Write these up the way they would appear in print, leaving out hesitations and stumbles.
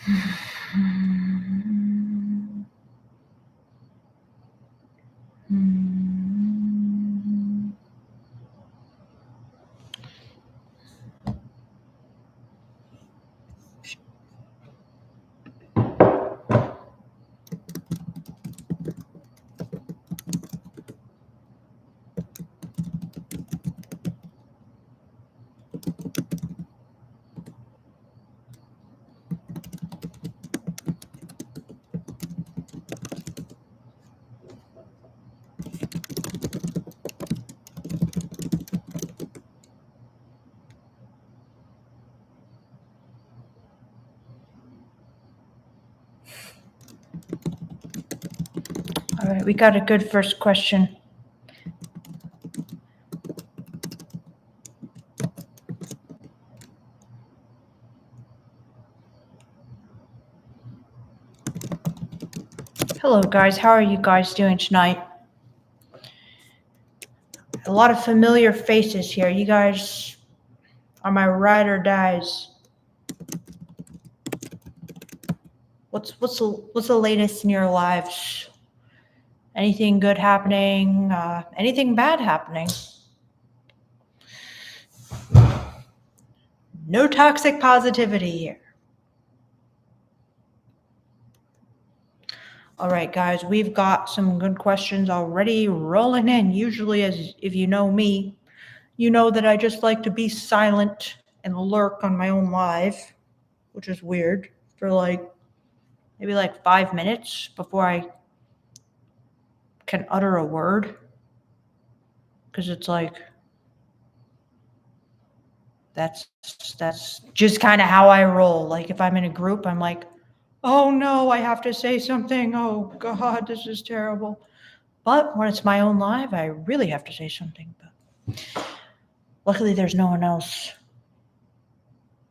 All right, we got a good first question. Hello, guys. How are you guys doing tonight? A lot of familiar faces here. You guys are my ride or dies. What's the latest in your lives? Anything good happening? Anything bad happening? No toxic positivity here. All right, guys, we've got some good questions already rolling in. Usually, as if you know me, you know that I just like to be silent and lurk on my own live, which is weird, for maybe 5 minutes before I can utter a word. Because it's that's just kind of how I roll. Like if I'm in a group, I'm like, oh no, I have to say something. Oh God, this is terrible. But when it's my own live, I really have to say something. But luckily, there's no one else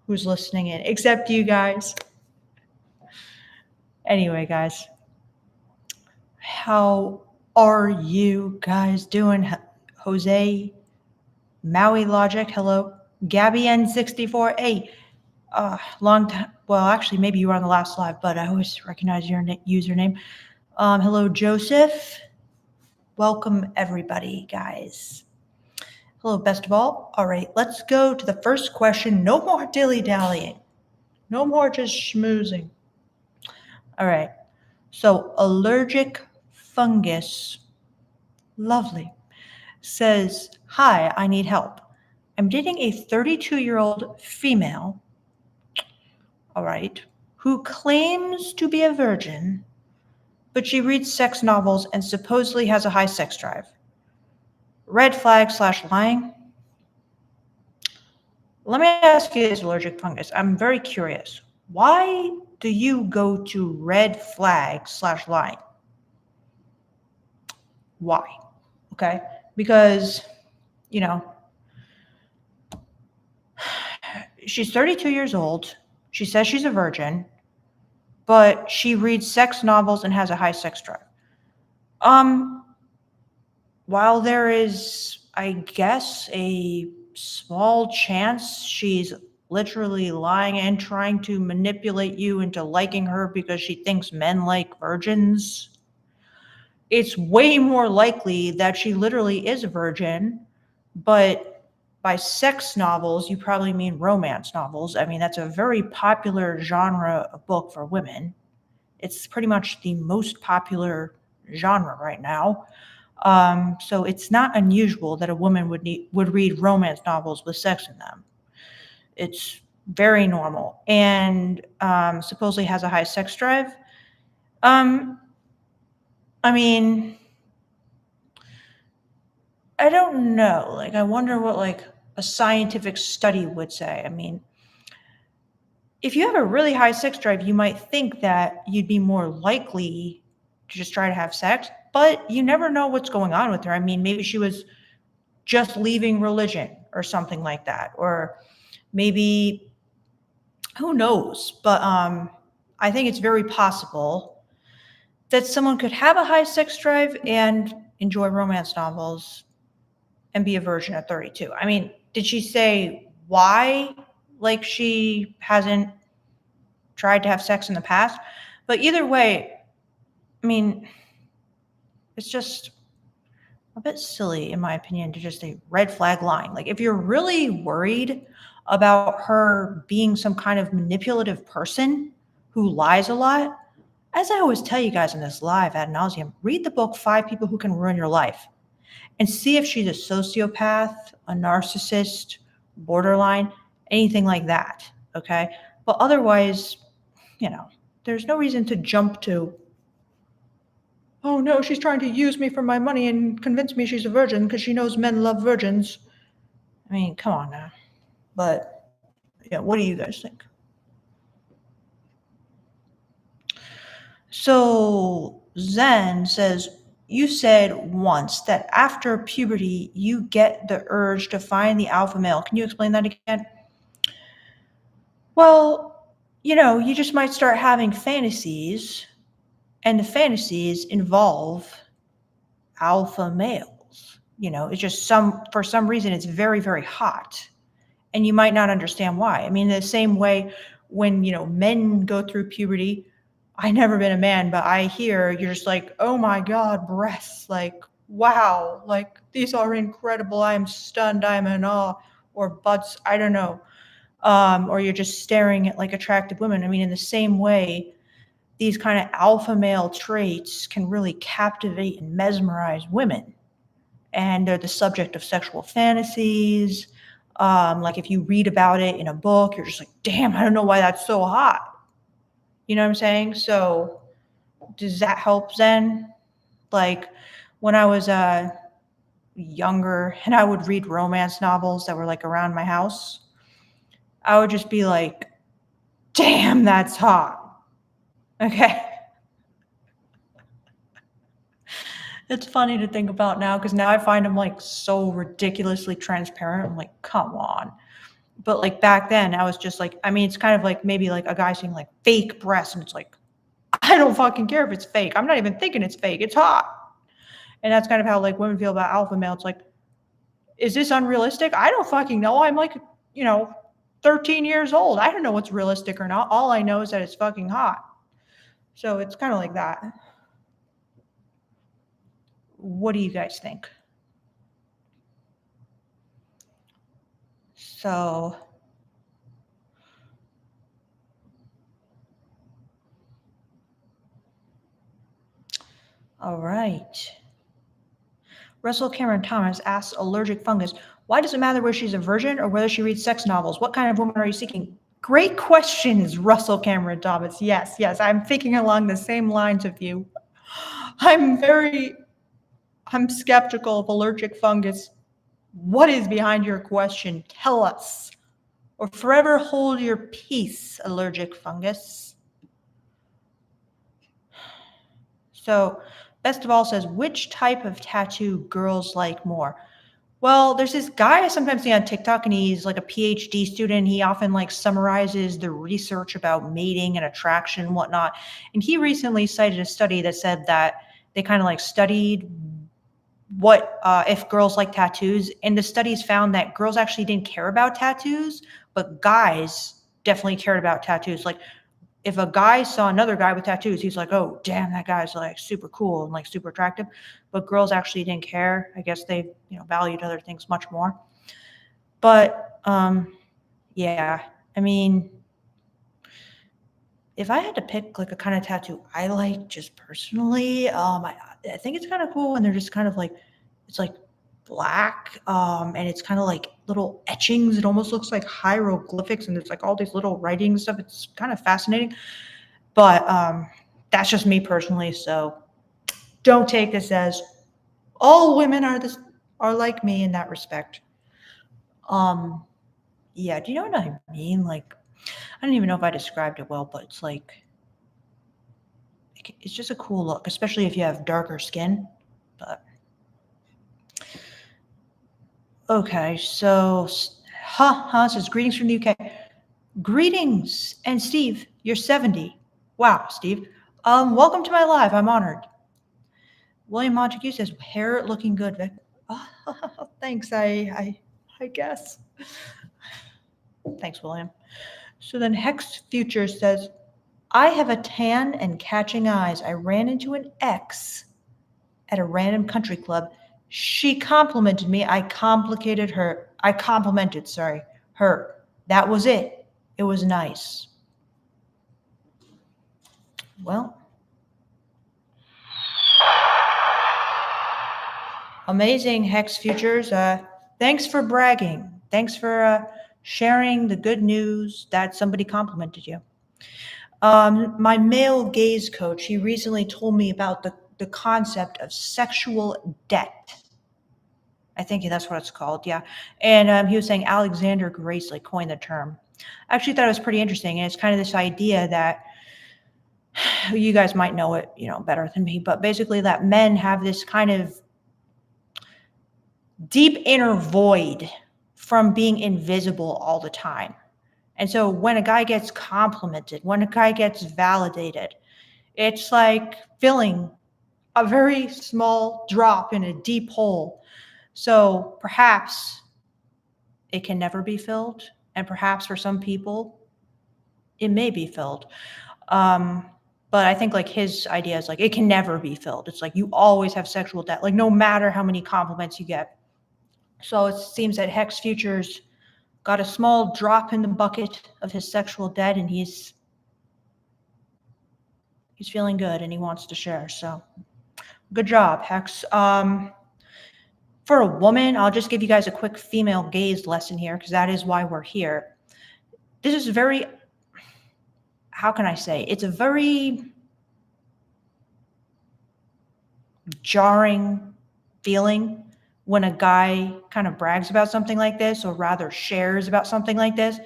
who's listening in except you guys. Anyway, guys, how are you guys doing? Jose, Maui Logic, hello. Gabby N64, hey, long time. Well, actually, maybe you were on the last live, but I always recognize your username. Hello, Joseph. Welcome, everybody, guys. Hello, best of all. All right, let's go to the first question. No more dilly-dallying. No more just schmoozing. All right. So, allergic fungus. Lovely. Says, hi, I need help. I'm dating a 32-year-old female, all right, who claims to be a virgin, but she reads sex novels and supposedly has a high sex drive. Red flag / lying? Let me ask you this, allergic fungus. I'm very curious. Why do you go to red flag / lying? Why? Okay? Because, she's 32 years old. She says she's a virgin, but she reads sex novels and has a high sex drive. While there is, I guess, a small chance she's literally lying and trying to manipulate you into liking her because she thinks men like virgins, it's way more likely that she literally is a virgin, but by sex novels, you probably mean romance novels. I mean, that's a very popular genre of book for women. It's pretty much the most popular genre right now. So it's not unusual that a woman would read romance novels with sex in them. It's very normal, and supposedly has a high sex drive. I mean, I don't know. I wonder what a scientific study would say. I mean, if you have a really high sex drive, you might think that you'd be more likely to just try to have sex, but you never know what's going on with her. I mean, maybe she was just leaving religion or something like that, or maybe, who knows? But I think it's very possible that someone could have a high sex drive and enjoy romance novels and be a virgin at 32. I mean, did she say why? She hasn't tried to have sex in the past. But either way, I mean, it's just a bit silly, in my opinion, to just say red flag lying. Like, if you're really worried about her being some kind of manipulative person who lies a lot, as I always tell you guys in this live ad nauseum, read the book Five People Who Can Ruin Your Life and see if she's a sociopath, a narcissist, borderline, anything like that. Okay. But otherwise, there's no reason to jump to, oh no, she's trying to use me for my money and convince me she's a virgin because she knows men love virgins. I mean, come on now. But yeah, what do you guys think? So Zen says, you said once that after puberty, you get the urge to find the alpha male. Can you explain that again? Well, you just might start having fantasies, and the fantasies involve alpha males. It's just for some reason, it's very, very hot. And you might not understand why. I mean, the same way when, men go through puberty, I never been a man, but I hear you're just like, oh my God, breasts, like, wow, like these are incredible. I'm stunned. I'm in awe. Or butts, I don't know. Or you're just staring at like attractive women. I mean, in the same way, these kind of alpha male traits can really captivate and mesmerize women. And they're the subject of sexual fantasies. Like if you read about it in a book, you're just like, damn, I don't know why that's so hot. You know what I'm saying? So does that help, Zen? Like when I was younger and I would read romance novels that were like around my house, I would just be like, damn, that's hot. Okay. It's funny to think about now because now I find them like so ridiculously transparent. I'm like, come on. But like back then, I was just like, I mean, it's kind of like maybe like a guy saying like fake breasts, and it's like, I don't fucking care if it's fake. I'm not even thinking it's fake. It's hot. And that's kind of how like women feel about alpha male. It's like, is this unrealistic? I don't fucking know. I'm like, 13 years old. I don't know what's realistic or not. All I know is that it's fucking hot. So it's kind of like that. What do you guys think? So, all right. Russell Cameron Thomas asks allergic fungus, why does it matter whether she's a virgin or whether she reads sex novels? What kind of woman are you seeking? Great questions, Russell Cameron Thomas. Yes, I'm thinking along the same lines of you. I'm skeptical of allergic fungus. What is behind your question? Tell us. Or forever hold your peace, allergic fungus. So, Best of All says, which type of tattoo girls like more? Well, there's this guy I sometimes see on TikTok, and he's like a PhD student. He often like summarizes the research about mating and attraction and whatnot. And he recently cited a study that said that they kind of like studied what if girls like tattoos, and the studies found that girls actually didn't care about tattoos, but guys definitely cared about tattoos. Like if a guy saw another guy with tattoos, he's like, oh, damn, that guy's like super cool and like super attractive. But girls actually didn't care. I guess they, valued other things much more. But yeah, I mean, if I had to pick like a kind of tattoo I like just personally, I think it's kind of cool when they're just kind of like, it's like black, and it's kind of like little etchings. It almost looks like hieroglyphics, and there's like all these little writing stuff. It's kind of fascinating, but that's just me personally. So don't take this as all women are like me in that respect. Yeah, do you know what I mean? Like, I don't even know if I described it well, but it's like it's just a cool look, especially if you have darker skin. But okay, so says greetings from the UK. Greetings, and Steve, you're 70. Wow, Steve. Welcome to my live. I'm honored. William Montague says hair looking good, Vic. Oh, thanks. I guess. Thanks, William. So then Hex Future says, I have a tan and catching eyes. I ran into an ex at a random country club. She complimented me. I complimented, sorry, her. That was it. It was nice. Well, amazing, Hex Futures. Thanks for bragging. Thanks for sharing the good news that somebody complimented you. My male gaze coach, he recently told me about the concept of sexual debt. I think that's what it's called, yeah. And he was saying Alexander Gracely coined the term. I actually thought it was pretty interesting, and it's kind of this idea that you guys might know it, better than me, but basically that men have this kind of deep inner void from being invisible all the time. And so when a guy gets complimented, when a guy gets validated, it's like filling a very small drop in a deep hole. So perhaps it can never be filled. And perhaps for some people, it may be filled. But I think like his idea is like, it can never be filled. It's like you always have sexual debt, like no matter how many compliments you get. So it seems that Hex Futures got a small drop in the bucket of his sexual debt, and he's feeling good and he wants to share. So good job, Hex. For a woman, I'll just give you guys a quick female gaze lesson here because that is why we're here. This is very, how can I say? It's a very jarring feeling when a guy kind of brags about something like this, or rather shares about something like this,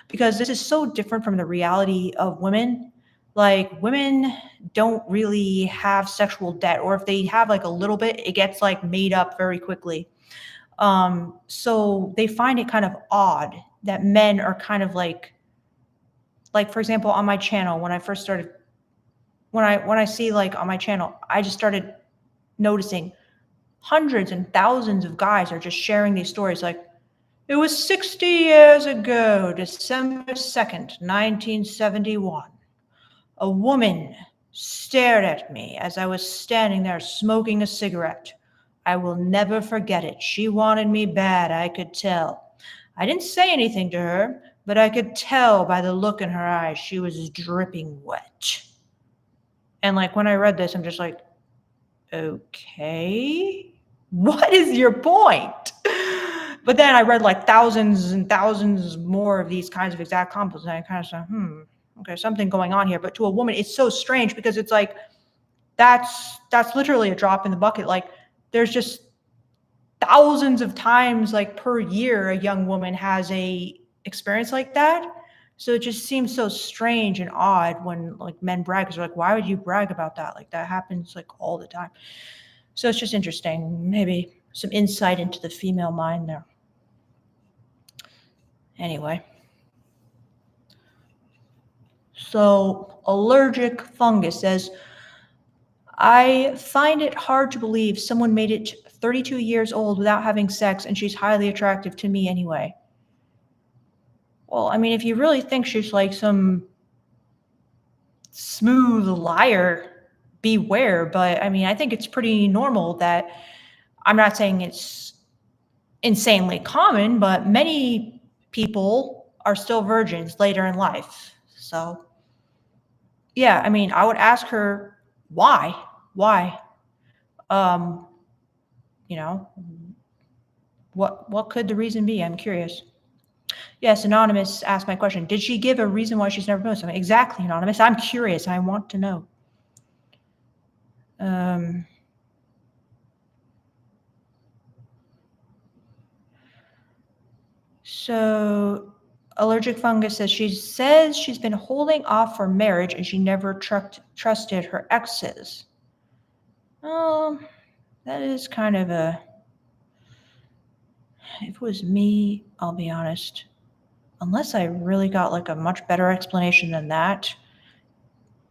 because this is so different from the reality of women. Like women don't really have sexual debt, or if they have like a little bit, it gets like made up very quickly. So they find it kind of odd that men are kind of like for example, on my channel, when I first started, when I see like on my channel, I just started noticing hundreds and thousands of guys are just sharing these stories. Like, it was 60 years ago, December 2nd, 1971. A woman stared at me as I was standing there smoking a cigarette. I will never forget it. She wanted me bad, I could tell. I didn't say anything to her, but I could tell by the look in her eyes she was dripping wet. And like when I read this, I'm just like, okay, what is your point? But then I read like thousands and thousands more of these kinds of exact compliments, and I kind of said, okay, something going on here. But to a woman, it's so strange because it's like, that's literally a drop in the bucket. Like there's just thousands of times like per year, a young woman has a experience like that. So it just seems so strange and odd when like men brag, because they're like, why would you brag about that? Like that happens like all the time. So it's just interesting, maybe some insight into the female mind there. Anyway. So Allergic Fungus says, I find it hard to believe someone made it 32 years old without having sex, and she's highly attractive to me anyway. Well, I mean, if you really think she's like some smooth liar, beware. But I mean, I think it's pretty normal that, I'm not saying it's insanely common, but many people are still virgins later in life. So yeah, I mean, I would ask her why. What could the reason be? I'm curious. Yes, Anonymous asked my question. Did she give a reason why she's never proposed? Exactly, Anonymous. I'm curious. I want to know. So Allergic Fungus says she's been holding off for marriage and she never trusted her exes. That is kind of if it was me, I'll be honest, unless I really got like a much better explanation than that,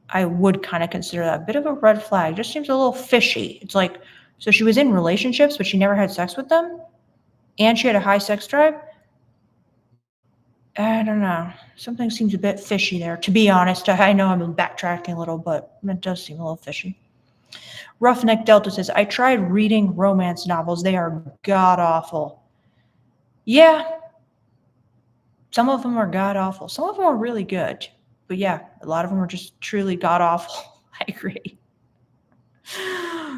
I would kind of consider that a bit of a red flag. It just seems a little fishy. It's like, so she was in relationships, but she never had sex with them, and she had a high sex drive. I don't know. Something seems a bit fishy there, to be honest. I know I'm backtracking a little, but it does seem a little fishy. Roughneck Delta says, I tried reading romance novels. They are god-awful. Yeah, some of them are god-awful. Some of them are really good. But yeah, a lot of them are just truly god-awful. I agree.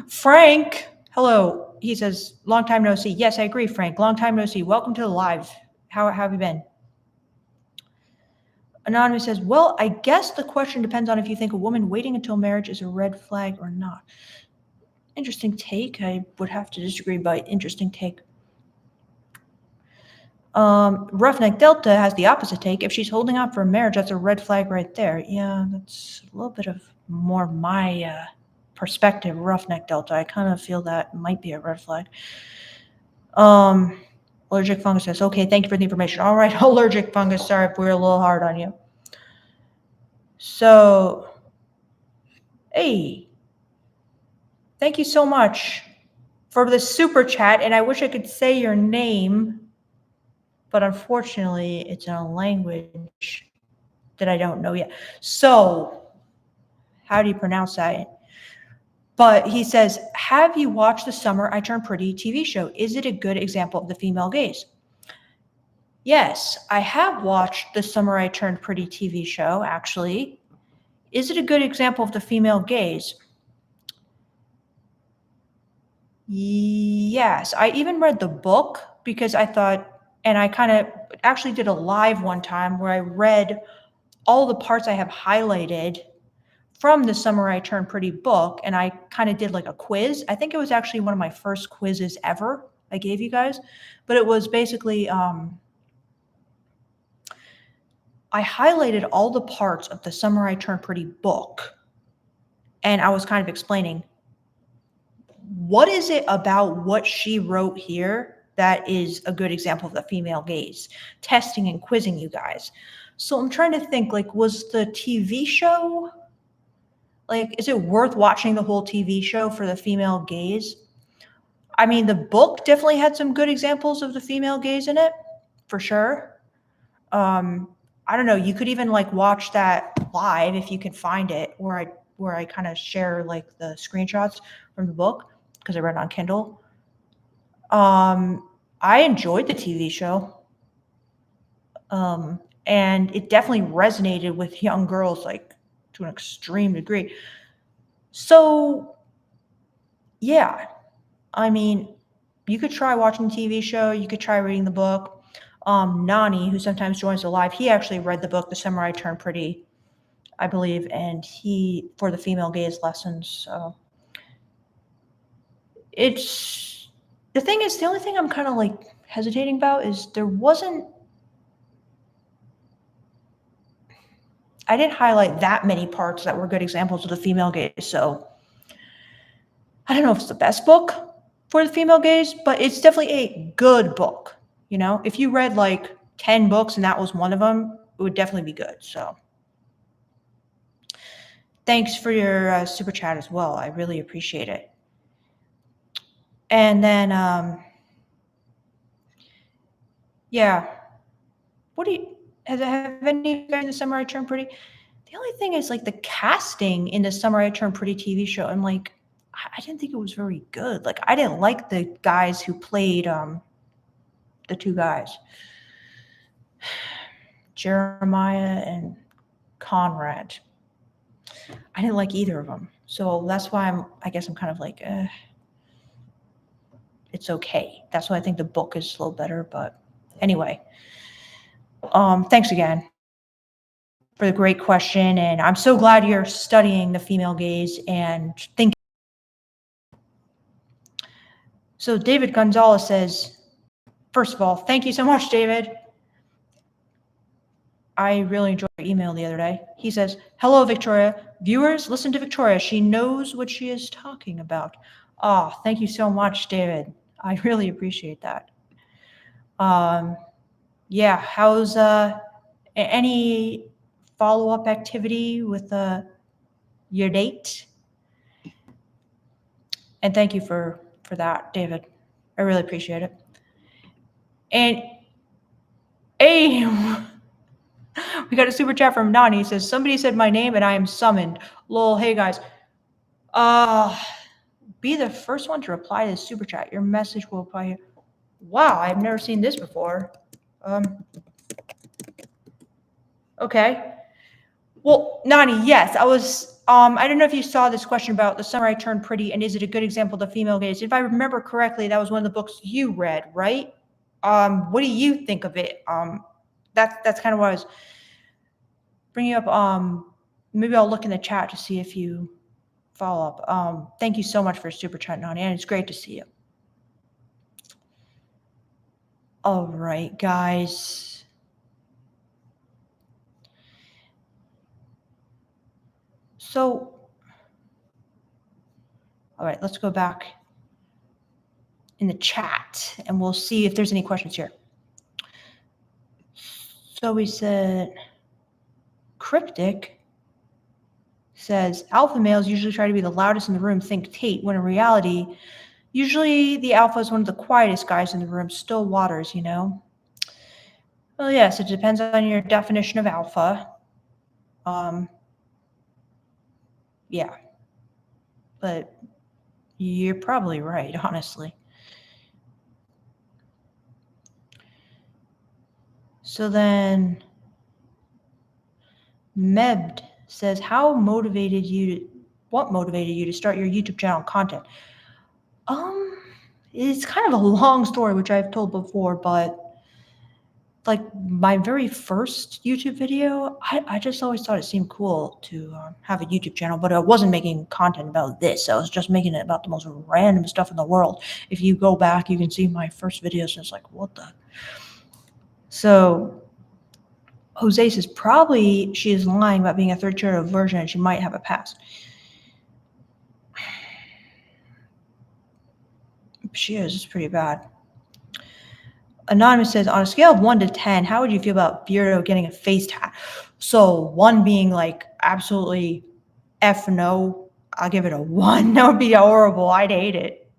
Frank, hello. He says, long time no see. Yes, I agree, Frank. Long time no see. Welcome to the live. How have you been? Anonymous says, well, I guess the question depends on if you think a woman waiting until marriage is a red flag or not. Interesting take. I would have to disagree, but interesting take. Roughneck Delta has the opposite take. If she's holding out for a marriage, that's a red flag right there. Yeah, that's a little bit of more my perspective. Roughneck Delta, I kind of feel that might be a red flag. Allergic Fungus says, okay, thank you for the information. All right, Allergic Fungus, sorry if we're a little hard on you. So, hey, thank you so much for the super chat, and I wish I could say your name, but unfortunately, it's in a language that I don't know yet. So, how do you pronounce that? But he says, have you watched the Summer I Turned Pretty TV show? Is it a good example of the female gaze? Yes, I have watched the Summer I Turned Pretty TV show, actually. Is it a good example of the female gaze? Yes, I even read the book because I thought, and I kind of actually did a live one time where I read all the parts I have highlighted from the Summer I Turned Pretty book, and I kind of did like a quiz. I think it was actually one of my first quizzes ever I gave you guys, but it was basically I highlighted all the parts of the Summer I Turned Pretty book, and I was kind of explaining what is it about what she wrote here that is a good example of the female gaze, testing and quizzing you guys. So I'm trying to think, like, was the TV show, like, is it worth watching the whole TV show for the female gaze? I mean, the book definitely had some good examples of the female gaze in it, for sure. I don't know, you could even like watch that live if you can find it, where I kind of share like the screenshots from the book because I read it on Kindle. I enjoyed the TV show. And it definitely resonated with young girls, like to an extreme degree. So, yeah, I mean, you could try watching the TV show. You could try reading the book. Nani, who sometimes joins the live, he actually read the book, The Summer I Turned Pretty, I believe, and he, for the female gaze lessons. So it's, the thing is, the only thing I'm kind of like hesitating about is I didn't highlight that many parts that were good examples of the female gaze. So I don't know if it's the best book for the female gaze, but it's definitely a good book. You know, if you read like 10 books and that was one of them, it would definitely be good. So thanks for your super chat as well. I really appreciate it. And then, yeah, what do you, have any of you guys in the Summer I Turned Pretty? The only thing is like the casting in the Summer I Turned Pretty TV show. I'm like, I didn't think it was very good. Like, I didn't like the guys who played the two guys, Jeremiah and Conrad. I didn't like either of them. So that's why I guess I'm kind of like, it's okay. That's why I think the book is a little better. But anyway, thanks again for the great question. And I'm so glad you're studying the female gaze and thinking. So David Gonzalez says, first of all, thank you so much, David. I really enjoyed your email the other day. He says, hello, Victoria. Viewers, listen to Victoria. She knows what she is talking about. Oh, thank you so much, David. I really appreciate that. Yeah, how's any follow-up activity with your date? And thank you for that, David. I really appreciate it. And hey, We got a super chat from Nani. He says, somebody said my name and I am summoned. Lol, hey guys. Be the first one to reply to the super chat. Your message will apply here. Wow, I've never seen this before. Okay. Well, Nani, yes, I was, I don't know if you saw this question about The Summer I Turned Pretty and is it a good example of the female gaze? If I remember correctly, that was one of the books you read, right? What do you think of it? That's kind of what I was bringing up. Maybe I'll look in the chat to see if you follow up. Thank you so much for super chat, Nani, and it's great to see you. All right, guys. So, all right, let's go back in the chat and we'll see if there's any questions here. So we said, Cryptic says, alpha males usually try to be the loudest in the room, think Tate, when in reality, usually the alpha is one of the quietest guys in the room, still waters, you know? Well, yes, it depends on your definition of alpha. Yeah, but you're probably right, honestly. So then Mebd says, what motivated you to start your YouTube channel content? It's kind of a long story, which I've told before, but like my very first YouTube video, I just always thought it seemed cool to have a YouTube channel, but I wasn't making content about this. I was just making it about the most random stuff in the world. If you go back, you can see my first videos, and it's like, what the? So Jose says, probably she is lying about being a third-tier version and she might have a past. She is. It's pretty bad. Anonymous says, on a scale of 1 to 10, how would you feel about Beardo getting a face tat? So 1 being like absolutely F no, I'll give it a 1. That would be horrible. I'd hate it.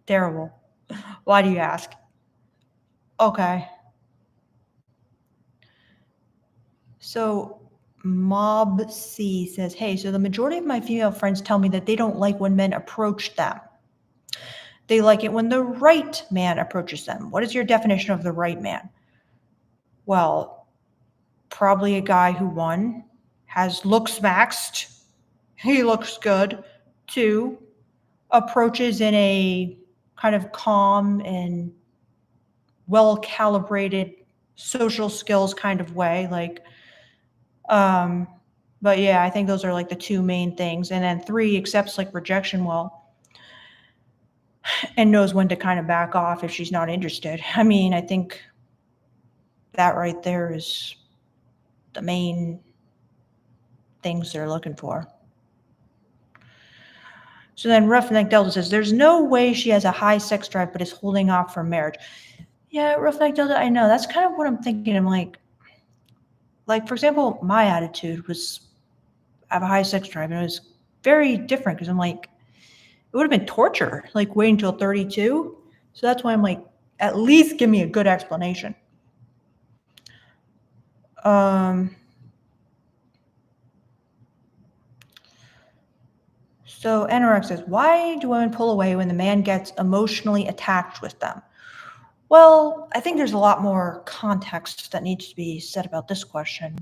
Terrible. Why do you ask? Okay. So Mob C says, hey, so the majority of my female friends tell me that they don't like when men approach them. They like it when the right man approaches them. What is your definition of the right man? Well, probably a guy who, 1, has looks maxed. He looks good. 2, approaches in a kind of calm and well-calibrated social skills kind of way. Like, but yeah, I think those are like the 2 main things. And then 3, accepts like rejection well and knows when to kind of back off if she's not interested. I mean, I think that right there is the main things they're looking for. So then Roughneck Delta says, there's no way she has a high sex drive but is holding off for marriage. Yeah, Roughneck Delta, I know. That's kind of what I'm thinking. I'm like, for example, my attitude was I have a high sex drive, and it was very different because I'm like, it would have been torture, like wait until 32. So that's why I'm like, at least give me a good explanation. So Anorex says, why do women pull away when the man gets emotionally attached with them? Well, I think there's a lot more context that needs to be said about this question.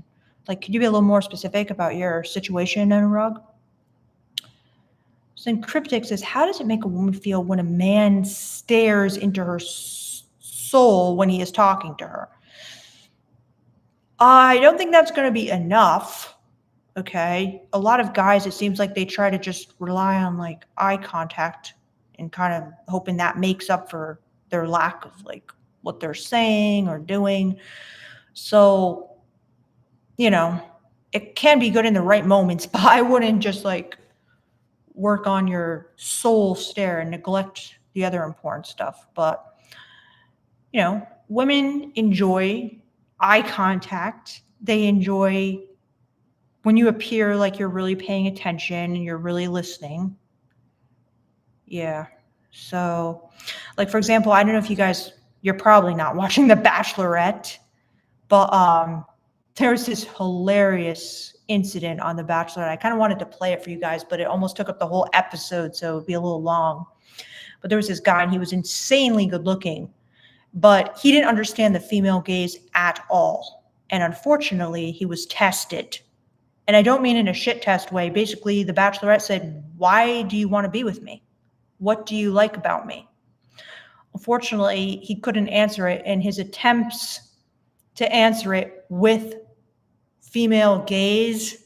Like, could you be a little more specific about your situation, Anurag? So then Cryptic says, how does it make a woman feel when a man stares into her soul when he is talking to her? I don't think that's going to be enough. Okay. A lot of guys, it seems like they try to just rely on like eye contact and kind of hoping that makes up for their lack of like what they're saying or doing. So, you know, it can be good in the right moments, but I wouldn't just like work on your soul stare and neglect the other important stuff. But, you know, women enjoy eye contact. They enjoy when you appear like you're really paying attention and you're really listening. Yeah. So, like, for example, I don't know if you guys, you're probably not watching The Bachelorette, But there was this hilarious incident on The Bachelor. I kind of wanted to play it for you guys, but it almost took up the whole episode, so it'd be a little long. But there was this guy, and he was insanely good looking, but he didn't understand the female gaze at all. And unfortunately, he was tested. And I don't mean in a shit test way. Basically, the Bachelorette said, "Why do you want to be with me? What do you like about me?" Unfortunately, he couldn't answer it, and his attempts to answer it with female gaze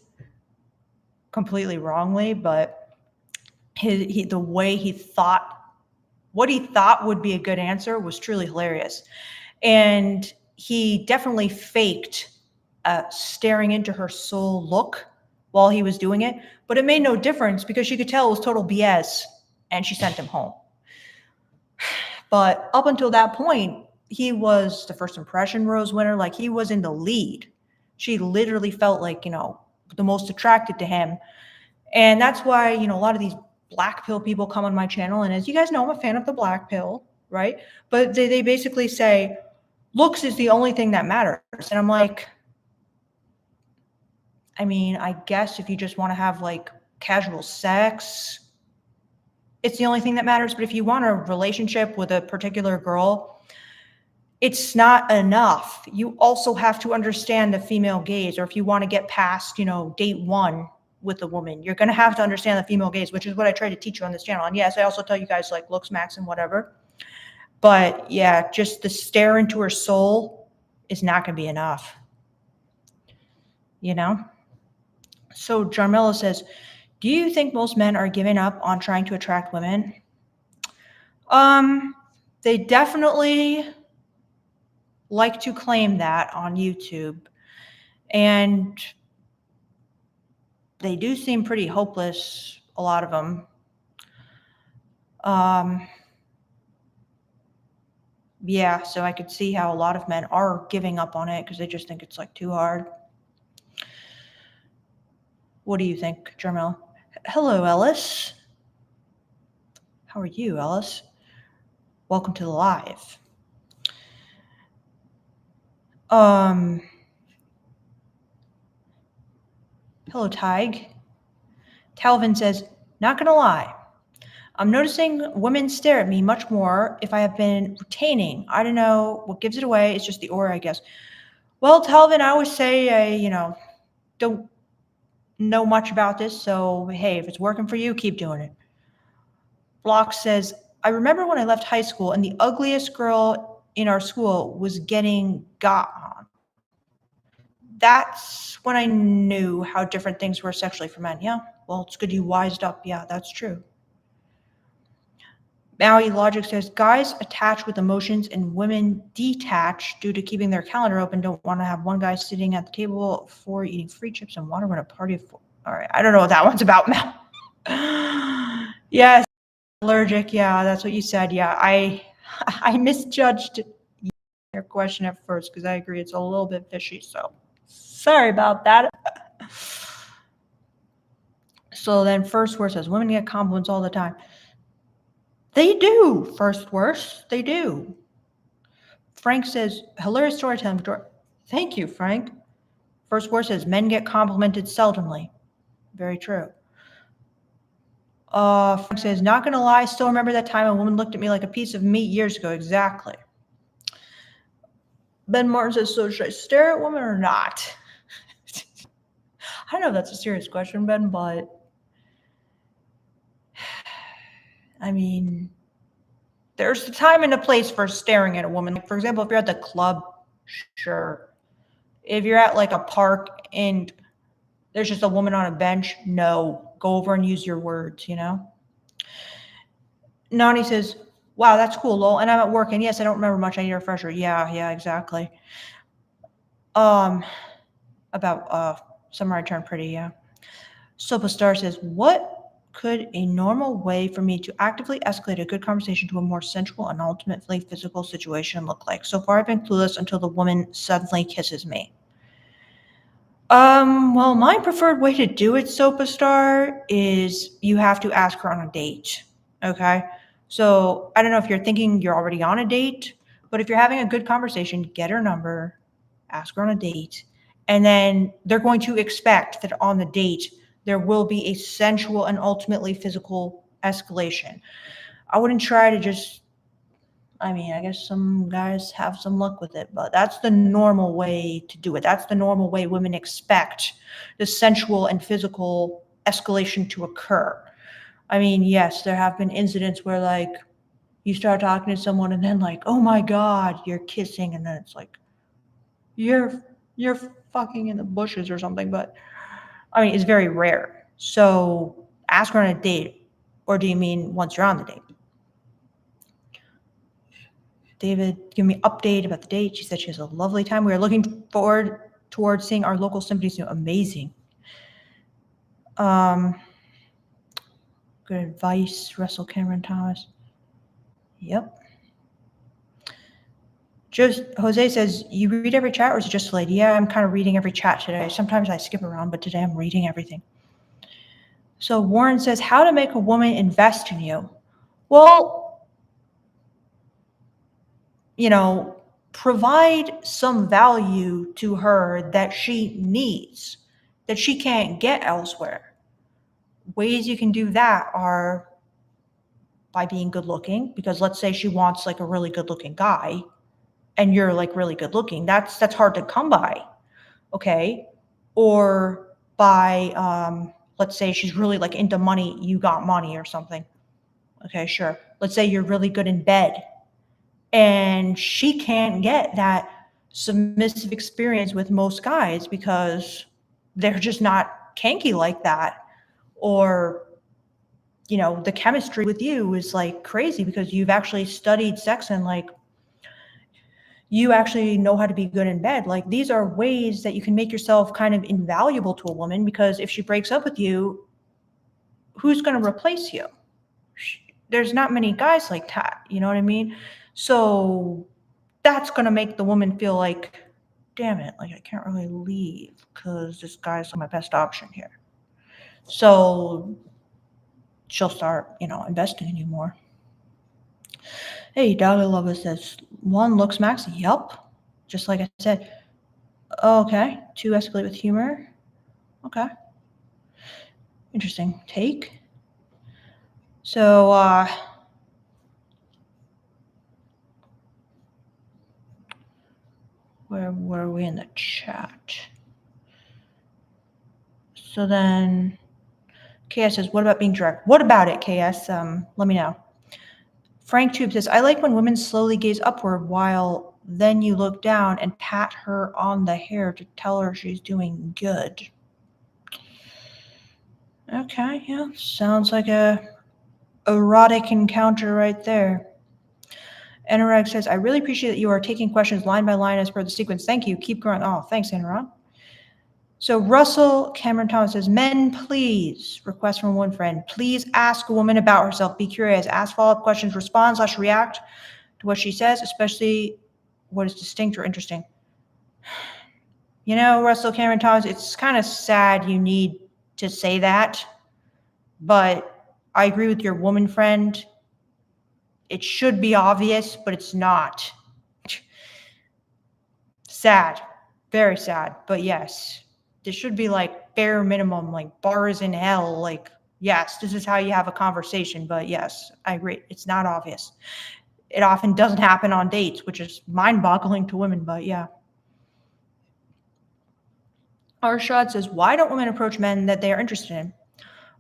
completely wrongly, but the way he thought, what he thought would be a good answer was truly hilarious. And he definitely faked a staring into her soul look while he was doing it, but it made no difference because she could tell it was total BS, and she sent him home. But up until that point, he was the first impression rose winner. Like, he was in the lead. She literally felt like, the most attracted to him. And that's why, a lot of these black pill people come on my channel. And as you guys know, I'm a fan of the black pill, right? But they basically say, looks is the only thing that matters. And I'm like, I mean, I guess if you just want to have like casual sex, it's the only thing that matters. But if you want a relationship with a particular girl, it's not enough. You also have to understand the female gaze. Or if you want to get past, date one with a woman, you're going to have to understand the female gaze, which is what I try to teach you on this channel. And yes, I also tell you guys like looks, max, and whatever. But yeah, just the stare into her soul is not going to be enough. So Jarmilla says, do you think most men are giving up on trying to attract women? They definitely like to claim that on YouTube. And they do seem pretty hopeless, a lot of them. Yeah, so I could see how a lot of men are giving up on it because they just think it's like too hard. What do you think, Jarmel? Hello, Ellis. How are you, Ellis? Welcome to the live. Hello, Tig. Talvin says, not gonna lie, I'm noticing women stare at me much more if I have been retaining. I don't know what gives it away. It's just the aura, I guess. Well, Talvin, I always say I, don't know much about this. So, hey, if it's working for you, keep doing it. Block says, I remember when I left high school and the ugliest girl in our school was getting got on. That's when I knew how different things were sexually for men. Yeah, well, it's good you wised up. Yeah, that's true. Maui Logic says, guys attach with emotions and women detach due to keeping their calendar open. Don't want to have one guy sitting at the table for eating free chips and water when a party of four. All right, I don't know what that one's about, Mel. Yes, allergic. Yeah, that's what you said. Yeah, I misjudged your question at first because I agree it's a little bit fishy. So sorry about that. So then First Word says, women get compliments all the time. They do, First Worst. They do. Frank says, hilarious storytelling. Thank you, Frank. First Word says, men get complimented seldomly. Very true. Frank says, not going to lie, still remember that time a woman looked at me like a piece of meat years ago. Exactly. Ben Martin says, so should I stare at women or not? I don't know if that's a serious question, Ben, but I mean, there's a time and a place for staring at a woman. Like, for example, if you're at the club, sure. If you're at like a park and there's just a woman on a bench, no. Go over and use your words, Nani says, wow, that's cool, lol. And I'm at work, and yes, I don't remember much. I need a refresher. Yeah, exactly. About Samurai Turned Pretty, yeah. Superstar says, what could a normal way for me to actively escalate a good conversation to a more sensual and ultimately physical situation look like? So far, I've been clueless until the woman suddenly kisses me. Well, my preferred way to do it, Superstar, is you have to ask her on a date, okay? So I don't know if you're thinking you're already on a date, but if you're having a good conversation, get her number, ask her on a date, and then they're going to expect that on the date there will be a sensual and ultimately physical escalation. I wouldn't try to just, I mean, I guess some guys have some luck with it, but that's the normal way to do it. That's the normal way women expect the sensual and physical escalation to occur. I mean, yes, there have been incidents where like you start talking to someone and then like, oh my God, you're kissing, and then it's like you're fucking in the bushes or something. But I mean, it's very rare. So ask her on a date, or do you mean once you're on the date? David, give me an update about the date. She said she has a lovely time. We are looking forward towards seeing our local symphony soon. Amazing. Good advice, Russell Cameron Thomas. Yep. Just Jose says, you read every chat, or is it just late? Yeah, I'm kind of reading every chat today. Sometimes I skip around, but today I'm reading everything. So Warren says, how to make a woman invest in you? Well, you know, provide some value to her that she needs, that she can't get elsewhere. Ways you can do that are by being good looking, because let's say she wants like a really good looking guy and you're like really good looking. That's hard to come by. Okay. Or by, let's say she's really like into money, you got money or something. Okay, sure. Let's say you're really good in bed and she can't get that submissive experience with most guys because they're just not kinky like that. Or, you know, the chemistry with you is like crazy because you've actually studied sex and like you actually know how to be good in bed. Like these are ways that you can make yourself kind of invaluable to a woman, because if she breaks up with you, who's going to replace you? There's not many guys like that. You know what I mean? So that's going to make the woman feel like, damn it, like I can't really leave because this guy's my best option here. So she'll start, you know, investing in you more. Hey, Dolly Lover says, one looks maxi. Yup. Just like I said. Okay. Two, escalate with humor. Okay. Interesting take. So, where were we in the chat? So then KS says, what about being direct? What about it, KS? Let me know. Frank Tube says, I like when women slowly gaze upward while then you look down and pat her on the hair to tell her she's doing good. Okay, yeah, sounds like a erotic encounter right there. Anurag says, I really appreciate that you are taking questions line by line as per the sequence. Thank you. Keep growing. Oh, thanks, Anurag. So Russell Cameron Thomas says, men, please, request from one friend, please ask a woman about herself. Be curious. Ask follow-up questions. Respond/react to what she says, especially what is distinct or interesting. You know, Russell Cameron Thomas, it's kind of sad you need to say that, but I agree with your woman friend. It should be obvious, but it's not. Sad. Very sad. But yes, this should be like bare minimum, like bars in hell. Like, yes, this is how you have a conversation. But yes, I agree. It's not obvious. It often doesn't happen on dates, which is mind-boggling to women, but yeah. Arshad says, why don't women approach men that they are interested in?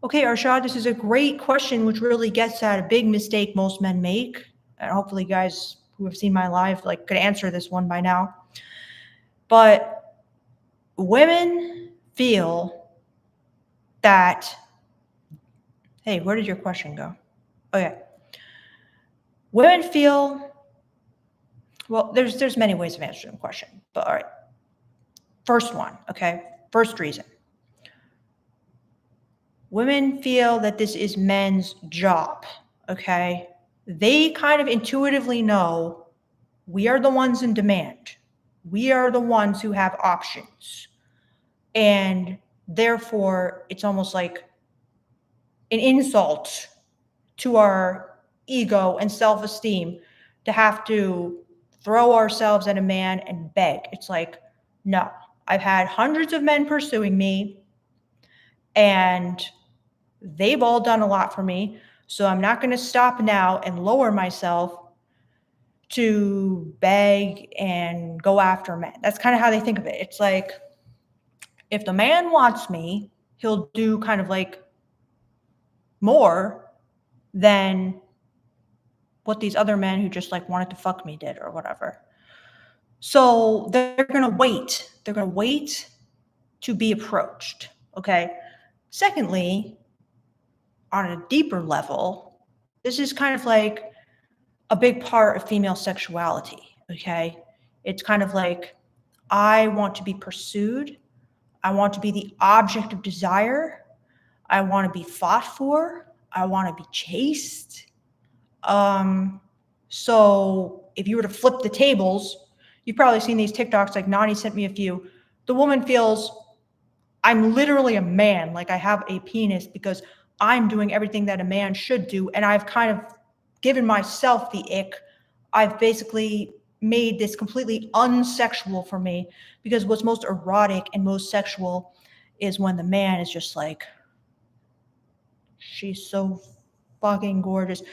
Okay, Arshad, this is a great question, which really gets at a big mistake most men make. And hopefully guys who have seen my live like could answer this one by now. But women feel that, hey, where did your question go? Okay. Women feel, well, there's many ways of answering the question, but all right. First one, okay? First reason. Women feel that this is men's job, okay? They kind of intuitively know we are the ones in demand. We are the ones who have options. And therefore, it's almost like an insult to our ego and self-esteem to have to throw ourselves at a man and beg. It's like, No, I've had hundreds of men pursuing me, and they've all done a lot for me. So I'm not going to stop now and lower myself to beg and go after men. That's kind of how they think of it. It's like, if the man wants me, he'll do kind of like more than what these other men who just like wanted to fuck me did or whatever. So they're going to wait. They're going to wait to be approached. Okay. Secondly, on a deeper level, this is kind of like a big part of female sexuality. Okay. It's kind of like, I want to be pursued. I want to be the object of desire. I want to be fought for. I want to be chased. So if you were to flip the tables, you've probably seen these TikToks, like Nani sent me a few. The woman feels, I'm literally a man, like I have a penis because I'm doing everything that a man should do. And I've kind of given myself the ick. I've basically made this completely unsexual for me, because what's most erotic and most sexual is when the man is just like, she's so fucking gorgeous.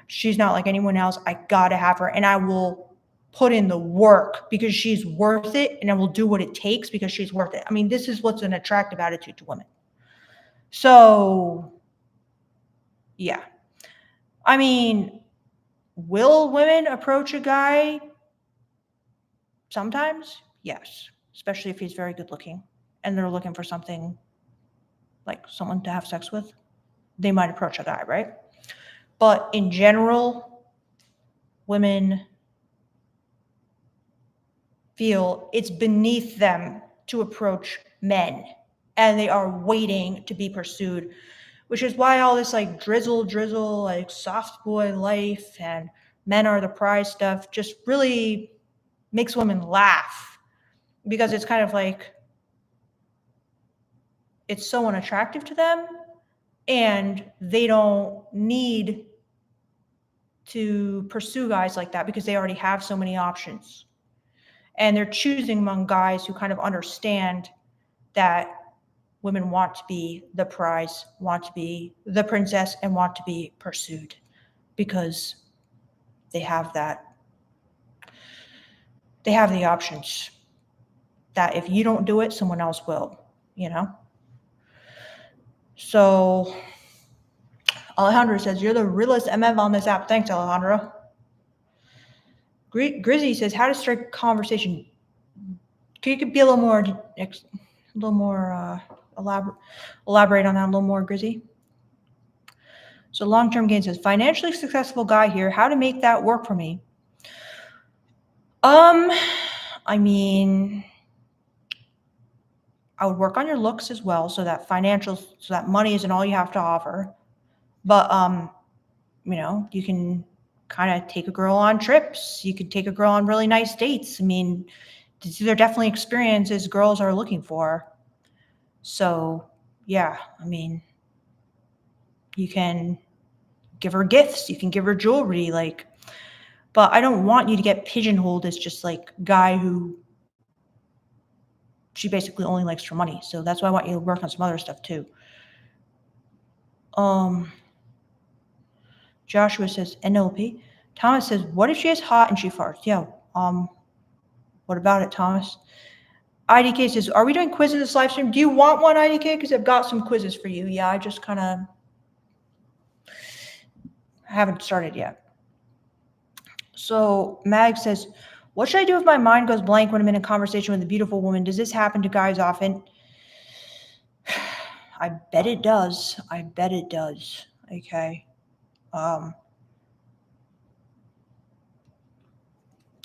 She's not like anyone else. I gotta have her. And I will put in the work because she's worth it. And I will do what it takes because she's worth it. I mean, this is what's an attractive attitude to women. So, yeah. I mean, will women approach a guy? Sometimes, yes. Especially if he's very good looking and they're looking for something like someone to have sex with. They might approach a guy, right? But in general, women feel it's beneath them to approach men, and they are waiting to be pursued, which is why all this like drizzle, like soft boy life and men are the prize stuff just really makes women laugh, because it's kind of like, it's so unattractive to them, and they don't need to pursue guys like that because they already have so many options. And they're choosing among guys who kind of understand that women want to be the prize, want to be the princess, and want to be pursued because they have that. They have the options that if you don't do it, someone else will, you know? So Alejandro says, you're the realest MF on this app. Thanks, Alejandro. Grizzy says, how to strike conversation. Could you be a little more elaborate on that a little more, Grizzy? So long-term gain says, financially successful guy here. How to make that work for me? I mean, I would work on your looks as well, so that money isn't all you have to offer. But you know, you can kind of take a girl on trips. You could take a girl on really nice dates. I mean, these are definitely experiences girls are looking for. So yeah, I mean, you can give her gifts, you can give her jewelry, like, but I don't want you to get pigeonholed as just like guy who she basically only likes for money. So that's why I want you to work on some other stuff too. Joshua says NLP. Thomas says, what if she is hot and she farts? Yeah. What about it, Thomas? IDK says, are we doing quizzes this live stream? Do you want one, IDK? Because I've got some quizzes for you. Yeah, I just kind of haven't started yet. So Mag says, what should I do if my mind goes blank when I'm in a conversation with a beautiful woman? Does this happen to guys often? I bet it does. I bet it does. Okay.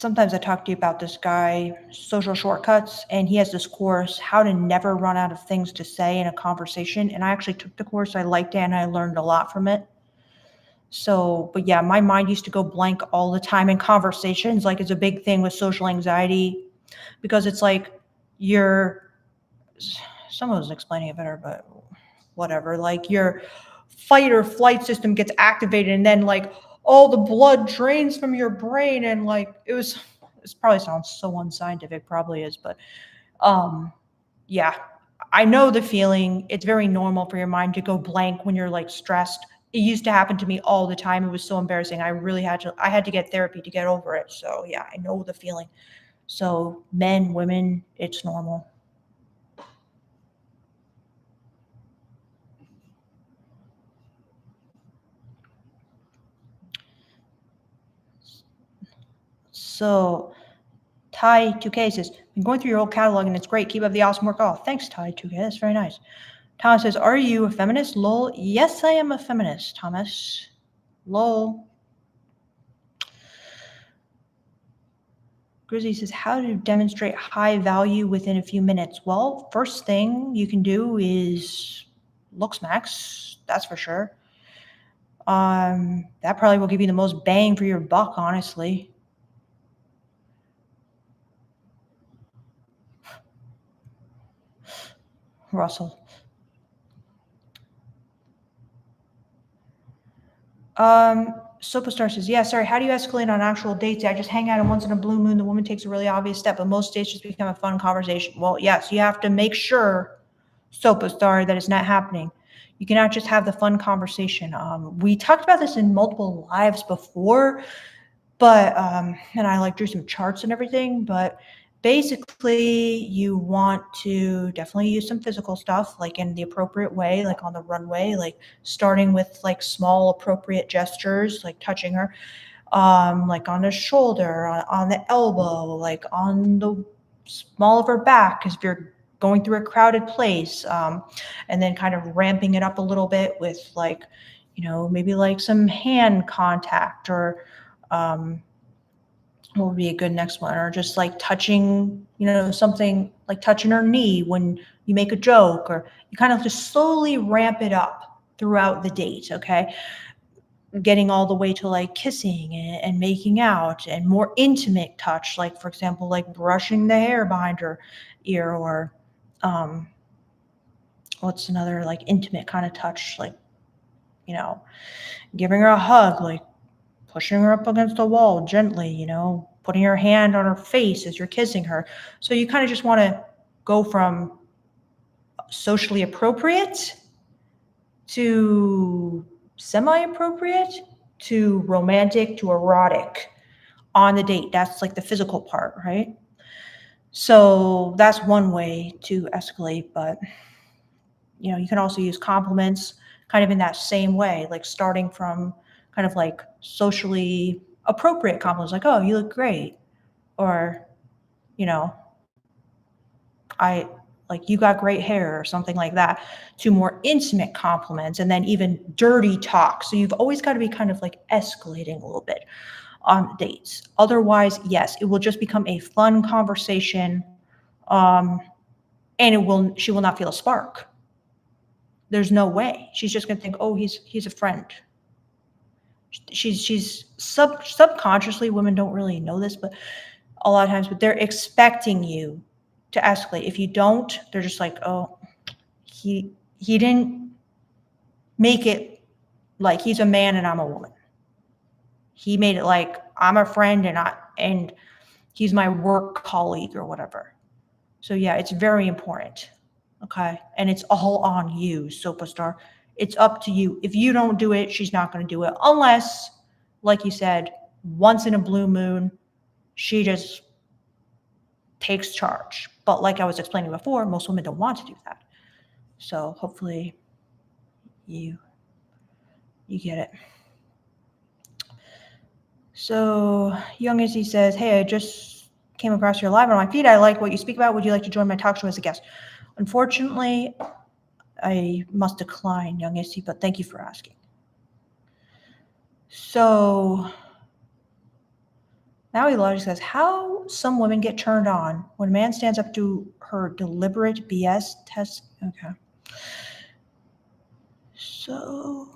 Sometimes I talk to you about this guy, Social Shortcuts, and he has this course, how to never run out of things to say in a conversation. And I actually took the course. I liked it, and I learned a lot from it. So, but yeah, my mind used to go blank all the time in conversations. Like, it's a big thing with social anxiety, because it's like someone was explaining it better, but whatever. Like, your fight or flight system gets activated, and then like all the blood drains from your brain, and like this probably sounds so unscientific, probably is, but Yeah, I know the feeling. It's very normal for your mind to go blank when you're like stressed. It used to happen to me all the time. It was so embarrassing. I had to get therapy to get over it. So yeah, I know the feeling. So men, women, it's normal. So Ty 2K says, been going through your old catalog and it's great. Keep up the awesome work. Oh, thanks, Ty 2K. That's very nice. Thomas says, are you a feminist? Lol. Yes, I am a feminist, Thomas. Lol. Grizzly says, how to demonstrate high value within a few minutes? Well, first thing you can do is looks max. That's for sure. That probably will give you the most bang for your buck, honestly. Russell. Superstar says, yeah, sorry, how do you escalate on actual dates? I just hang out and once in a blue moon, the woman takes a really obvious step, but most dates just become a fun conversation. Well, yes, you have to make sure, Superstar, that it's not happening. You cannot just have the fun conversation. We talked about this in multiple lives before, but, and I like drew some charts and everything, but basically you want to definitely use some physical stuff, like in the appropriate way, like on the runway, like starting with like small appropriate gestures, like touching her, like on the shoulder, on the elbow, like on the small of her back, because if you're going through a crowded place, and then kind of ramping it up a little bit with like, maybe like some hand contact or, what would be a good next one? Or just like touching, something like touching her knee when you make a joke, or you kind of just slowly ramp it up throughout the date, okay? Getting all the way to like kissing and making out and more intimate touch, like for example, like brushing the hair behind her ear, or what's another like intimate kind of touch, like, giving her a hug, like pushing her up against the wall gently, putting your hand on her face as you're kissing her. So you kind of just want to go from socially appropriate to semi-appropriate to romantic to erotic on the date. That's like the physical part, right? So that's one way to escalate, but you can also use compliments kind of in that same way, like starting from kind of like socially appropriate compliments, like, oh, you look great, or, you know, I like you got great hair or something like that, to more intimate compliments, and then even dirty talk. So you've always got to be kind of like escalating a little bit on dates. Otherwise, yes, it will just become a fun conversation, and she will not feel a spark. There's no way. She's just gonna think, oh, he's a friend. She's subconsciously, women don't really know this, but a lot of times, but they're expecting you to escalate. If you don't, they're just like, oh, he didn't make it like he's a man and I'm a woman. He made it like I'm a friend and he's my work colleague or whatever. So yeah, it's very important. Okay. And it's all on you, Superstar. It's up to you. If you don't do it, she's not going to do it. Unless, like you said, once in a blue moon, she just takes charge. But like I was explaining before, most women don't want to do that. So hopefully you get it. So Young Izzy says, hey, I just came across your live on my feed. I like what you speak about. Would you like to join my talk show as a guest? Unfortunately, I must decline, Young Izzy, but thank you for asking. So Maui Logic says, how some women get turned on when a man stands up to her deliberate BS test. Okay. So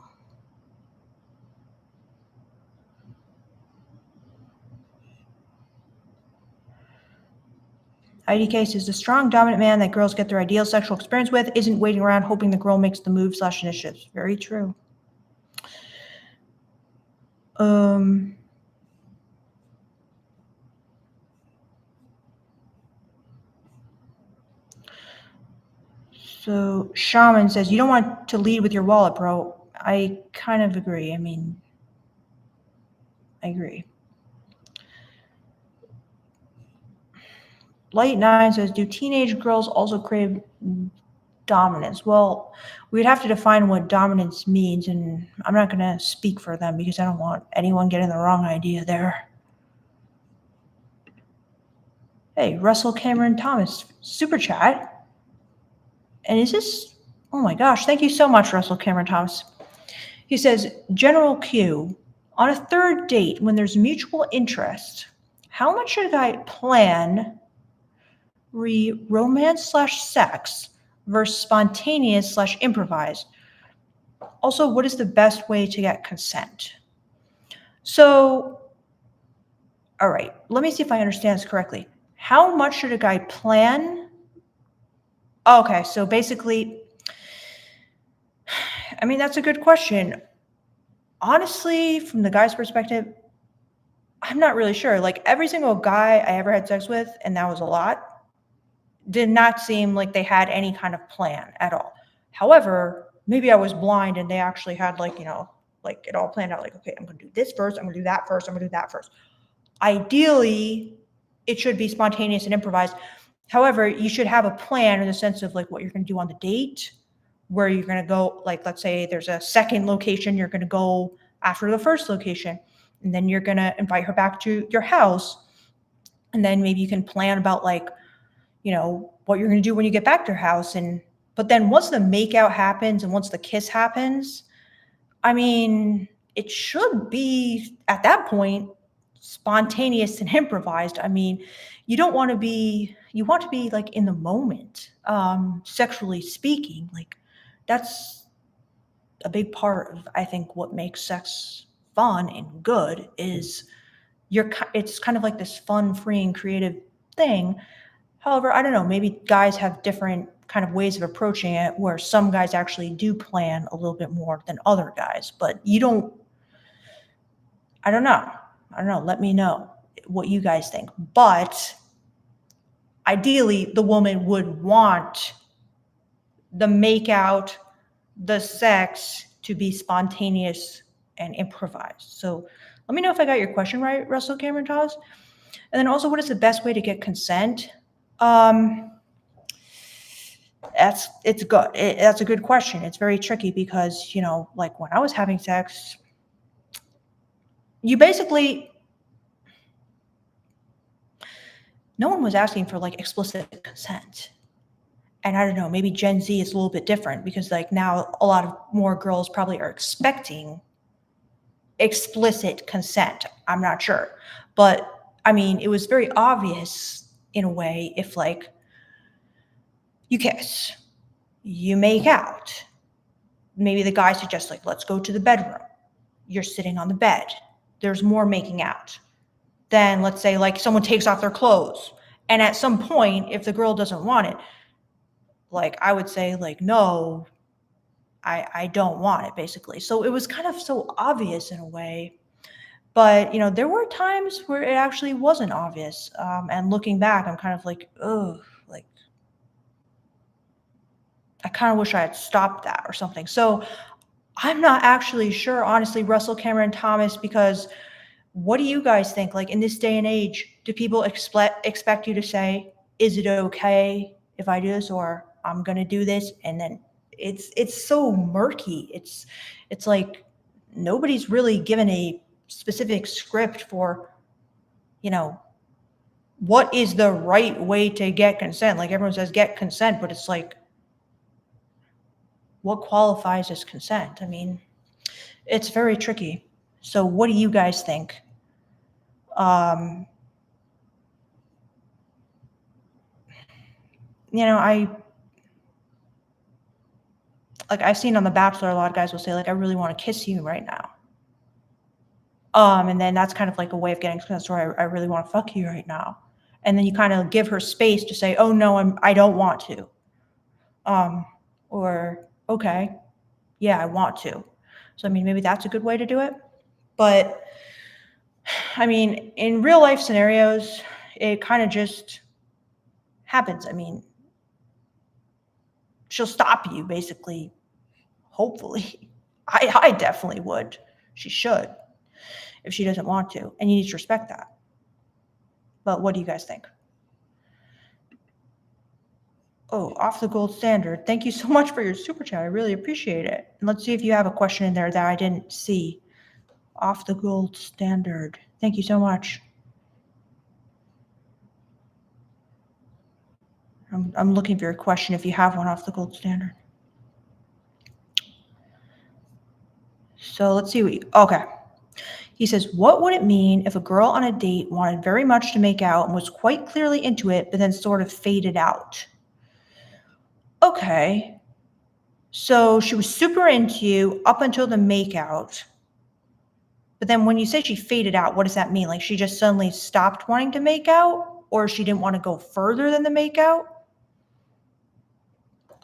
IDK says, the strong, dominant man that girls get their ideal sexual experience with isn't waiting around hoping the girl makes the move / initiatives. Very true. So Shaman says, you don't want to lead with your wallet, bro. I kind of agree. I mean, I agree. Light 9 says, do teenage girls also crave dominance? Well, we'd have to define what dominance means, and I'm not going to speak for them because I don't want anyone getting the wrong idea there. Hey, Russell Cameron Thomas, super chat. And is this, oh my gosh, thank you so much, Russell Cameron Thomas. He says, General Q, on a third date when there's mutual interest, how much should I plan romance/sex versus spontaneous/improvised? Also, what is the best way to get consent? So, all right, let me see if I understand this correctly. How much should a guy plan? Okay, so basically, I mean, that's a good question. Honestly, from the guy's perspective, I'm not really sure. Like every single guy I ever had sex with, and that was a lot, did not seem like they had any kind of plan at all. However, maybe I was blind and they actually had like, like it all planned out like, okay, I'm going to do this first. I'm going to do that first. I'm going to do that first. Ideally, it should be spontaneous and improvised. However, you should have a plan in the sense of like what you're going to do on the date, where you're going to go, like, let's say there's a second location, you're going to go after the first location, and then you're going to invite her back to your house. And then maybe you can plan about like, what you're going to do when you get back to your house. But then once the makeout happens and once the kiss happens, I mean, it should be at that point spontaneous and improvised. I mean, you want to be like in the moment, sexually speaking. Like that's a big part of, I think, what makes sex fun and good is it's kind of like this fun, free, and creative thing. However, I don't know, maybe guys have different kind of ways of approaching it where some guys actually do plan a little bit more than other guys, but I don't know. Let me know what you guys think. But ideally, the woman would want the makeout, the sex to be spontaneous and improvised. So let me know if I got your question right, Russell Cameron Thomas. And then also, what is the best way to get consent? It's good. That's a good question. It's very tricky because, like when I was having sex, you basically, no one was asking for like explicit consent. And I don't know, maybe Gen Z is a little bit different because like now a lot of more girls probably are expecting explicit consent. I'm not sure. But I mean, it was very obvious in a way if like you kiss, you make out. Maybe the guy suggests like, let's go to the bedroom. You're sitting on the bed. There's more making out. Then let's say like someone takes off their clothes. And at some point, if the girl doesn't want it, like I would say like, no, I don't want it basically. So it was kind of so obvious in a way. But, there were times where it actually wasn't obvious. And looking back, I'm kind of like, oh, like, I kind of wish I had stopped that or something. So I'm not actually sure, honestly, Russell Cameron Thomas, because what do you guys think? Like in this day and age, do people expect you to say, is it okay if I do this, or I'm going to do this? And then it's so murky. It's like nobody's really given a specific script for, what is the right way to get consent. Like everyone says get consent, but it's like, what qualifies as consent? I mean, it's very tricky. So what do you guys think? I've seen on The Bachelor, a lot of guys will say like, I really want to kiss you right now. And then that's kind of like a way of getting consent, or I really want to fuck you right now. And then you kind of give her space to say, oh no, I don't want to. Or, okay, yeah, I want to. So, I mean, maybe that's a good way to do it. But I mean, in real life scenarios, it kind of just happens. I mean, she'll stop you, basically. Hopefully. I definitely would. She should, if she doesn't want to. And you need to respect that. But what do you guys think? Oh, Off the Gold Standard. Thank you so much for your super chat. I really appreciate it. And let's see if you have a question in there that I didn't see. Off the Gold Standard. Thank you so much. I'm looking for your question if you have one, Off the Gold Standard. So let's see. Okay. He says, what would it mean if a girl on a date wanted very much to make out and was quite clearly into it, but then sort of faded out? Okay. So she was super into you up until the makeout. But then when you say she faded out, what does that mean? Like she just suddenly stopped wanting to make out, or she didn't want to go further than the makeout?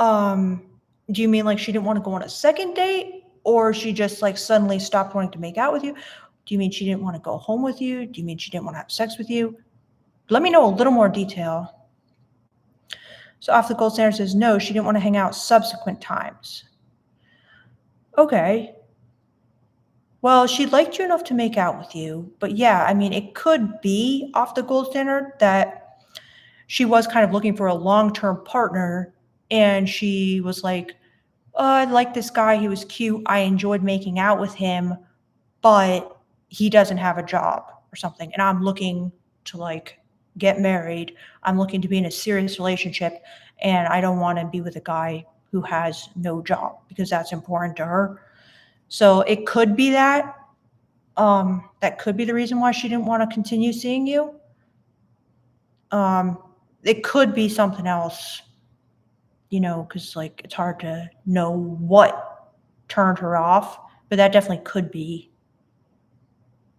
Do you mean like she didn't want to go on a second date, or she just like suddenly stopped wanting to make out with you? Do you mean she didn't want to go home with you? Do you mean she didn't want to have sex with you? Let me know a little more detail. So Off the Gold Standard says, no, she didn't want to hang out subsequent times. Okay. Well, she liked you enough to make out with you. But yeah, I mean, it could be Off the Gold Standard that she was kind of looking for a long-term partner. And she was like, oh, I like this guy. He was cute. I enjoyed making out with him, but he doesn't have a job or something. And I'm looking to like get married. I'm looking to be in a serious relationship. And I don't want to be with a guy who has no job because that's important to her. So it could be that. That could be the reason why she didn't want to continue seeing you. It could be something else, because like it's hard to know what turned her off, but that definitely could be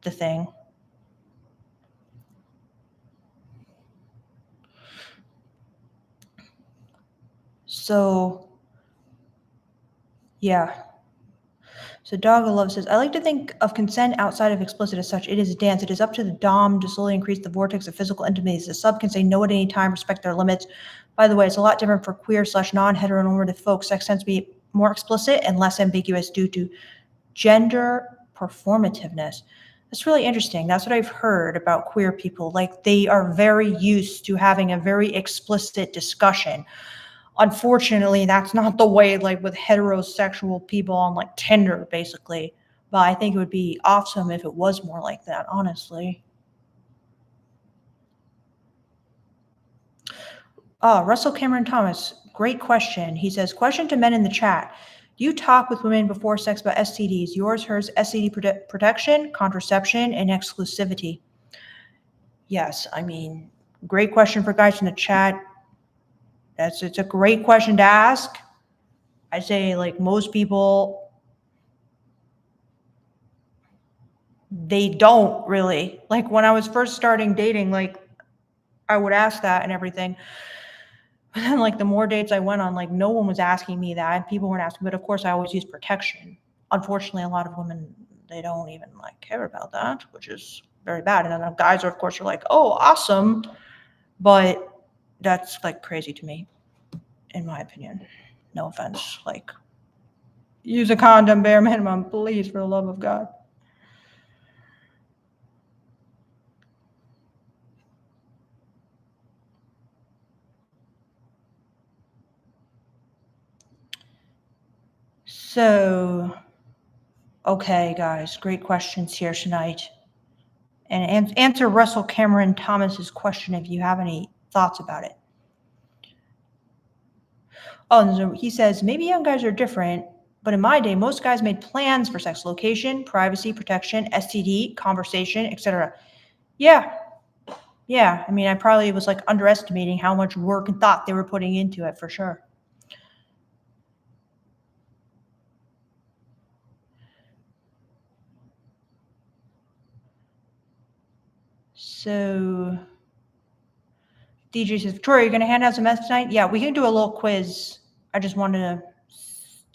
the thing. So, yeah. So Doggalove says, I like to think of consent outside of explicit as such. It is a dance. It is up to the dom to slowly increase the vortex of physical intimacy. The sub can say no at any time, respect their limits. By the way, it's a lot different for queer/non-heteronormative folks. Sex tends to be more explicit and less ambiguous due to gender performativeness. That's really interesting. That's what I've heard about queer people. Like they are very used to having a very explicit discussion. Unfortunately, that's not the way like with heterosexual people on like Tinder, basically. But I think it would be awesome if it was more like that, honestly. Russell Cameron Thomas, great question. He says, question to men in the chat. Do you talk with women before sex about STDs? Yours, hers, STD protection, contraception, and exclusivity. Yes, I mean, great question for guys in the chat. It's a great question to ask. I say like most people, they don't really. Like when I was first starting dating, like I would ask that and everything. But then like the more dates I went on, like no one was asking me that. People weren't asking, but of course I always use protection. Unfortunately, a lot of women, they don't even like care about that, which is very bad. And then the guys are, of course, are like, oh, awesome. But that's like crazy to me, in my opinion. No offense. Like, use a condom, bare minimum, please, for the love of God. So, okay, guys, great questions here tonight. And answer Russell Cameron Thomas's question if you have any thoughts about it. Oh, so he says, maybe young guys are different, but in my day, most guys made plans for sex, location, privacy, protection, STD, conversation, etc. Yeah. Yeah. I mean, I probably was like underestimating how much work and thought they were putting into it for sure. So DJ says, Victoria, you're going to hand out some meth tonight? Yeah, we can do a little quiz. I just wanted to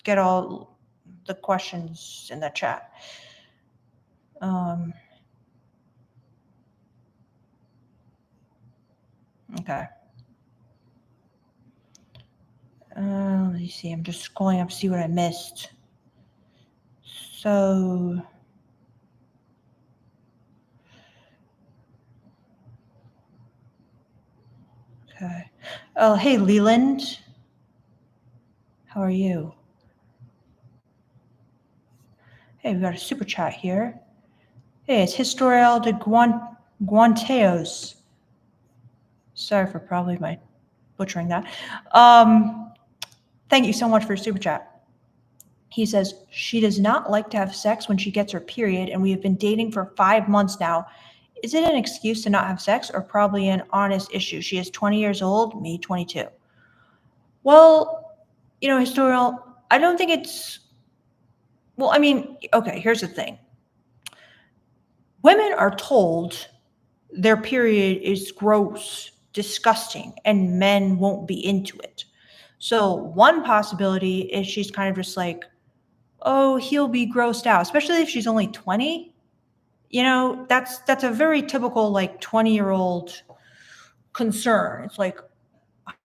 get all the questions in the chat. Okay. Let me see. I'm just scrolling up to see what I missed. So, okay. Oh, hey, Leland. How are you? Hey, we got a super chat here. Hey, it's Historial de Guanteos. Sorry for probably my butchering that. Thank you so much for your super chat. He says, she does not like to have sex when she gets her period, and we have been dating for 5 months now. Is it an excuse to not have sex or probably an honest issue? She is 20 years old, me 22. Well, Historial, I don't think it's, well, I mean, okay, here's the thing. Women are told their period is gross, disgusting, and men won't be into it. So one possibility is she's kind of just like, oh, he'll be grossed out, especially if she's only 20. That's a very typical like 20-year-old concern. It's like,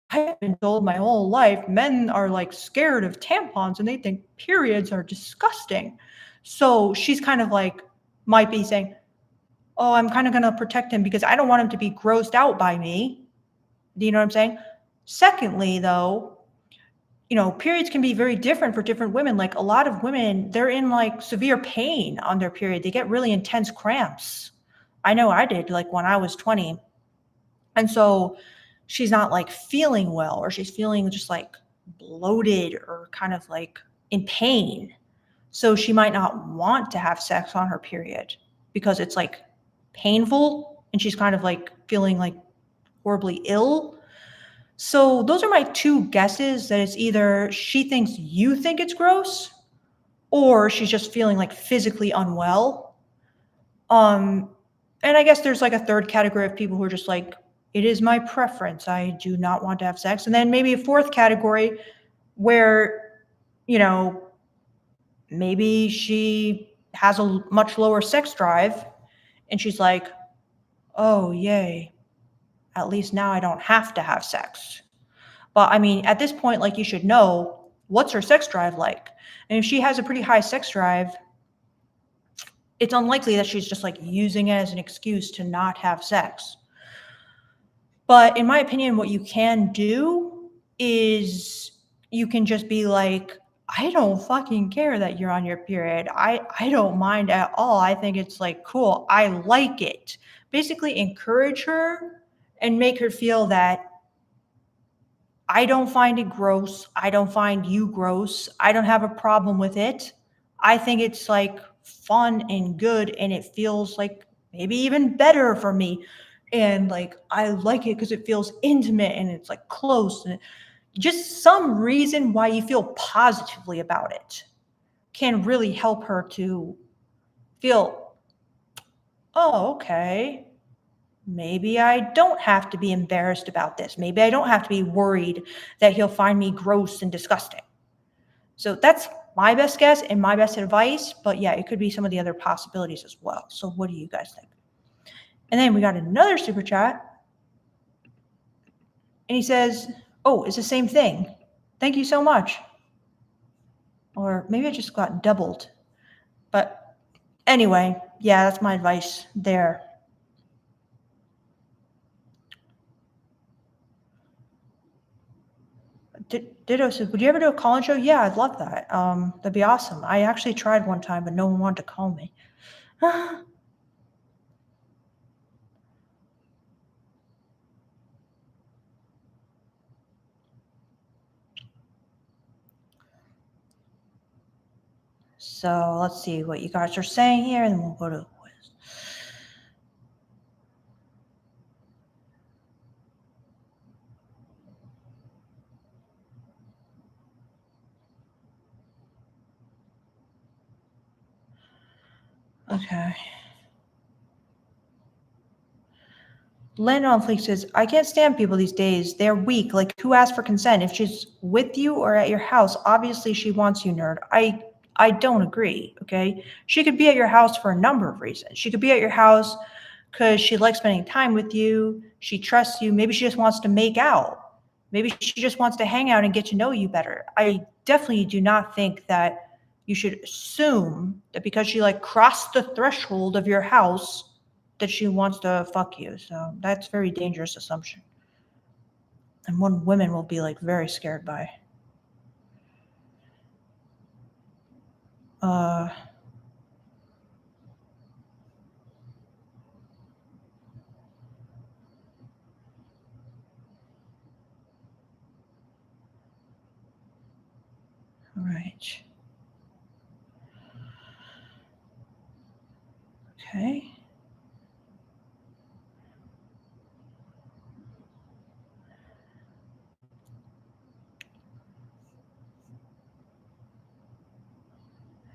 I've been told my whole life men are like scared of tampons and they think periods are disgusting. So she's kind of like, might be saying, oh, I'm kind of going to protect him because I don't want him to be grossed out by me. Do you know what I'm saying? Secondly, though, periods can be very different for different women. Like a lot of women, they're in like severe pain on their period. They get really intense cramps. I know I did, like when I was 20. And so she's not like feeling well, or she's feeling just like bloated or kind of like in pain. So she might not want to have sex on her period because it's like painful and she's kind of like feeling like horribly ill. So those are my two guesses, that it's either she thinks you think it's gross or she's just feeling like physically unwell. And I guess there's like a third category of people who are just like, it is my preference. I do not want to have sex. And then maybe a fourth category where, maybe she has a much lower sex drive and she's like, oh, yay. At least now I don't have to have sex. But I mean, at this point, like, you should know, what's her sex drive like? And if she has a pretty high sex drive, it's unlikely that she's just like using it as an excuse to not have sex. But in my opinion, what you can do is you can just be like, I don't fucking care that you're on your period. I don't mind at all. I think it's like cool. I like it. Basically encourage her and make her feel that I don't find it gross. I don't find you gross. I don't have a problem with it. I think it's like fun and good, and it feels like maybe even better for me. And like, I like it because it feels intimate and it's like close, and just some reason why you feel positively about it can really help her to feel, oh, okay, maybe I don't have to be embarrassed about this. Maybe I don't have to be worried that he'll find me gross and disgusting. So that's my best guess and my best advice. But yeah, it could be some of the other possibilities as well. So what do you guys think? And then we got another super chat. And he says, oh, it's the same thing. Thank you so much. Or maybe I just got doubled. But anyway, yeah, that's my advice there. Ditto says, would you ever do a call-in show? Yeah, I'd love that. That'd be awesome. I actually tried one time, but no one wanted to call me. So let's see what you guys are saying here, and then we'll go to the quiz. Okay. Landon on Fleek says, I can't stand people these days. They're weak. Like, who asked for consent? If she's with you or at your house, obviously she wants you, nerd. I don't agree, okay? She could be at your house for a number of reasons. She could be at your house because she likes spending time with you. She trusts you. Maybe she just wants to make out. Maybe she just wants to hang out and get to know you better. I definitely do not think that you should assume that because she like crossed the threshold of your house that she wants to fuck you. So that's a very dangerous assumption. And one women will be like very scared by. All right. Okay.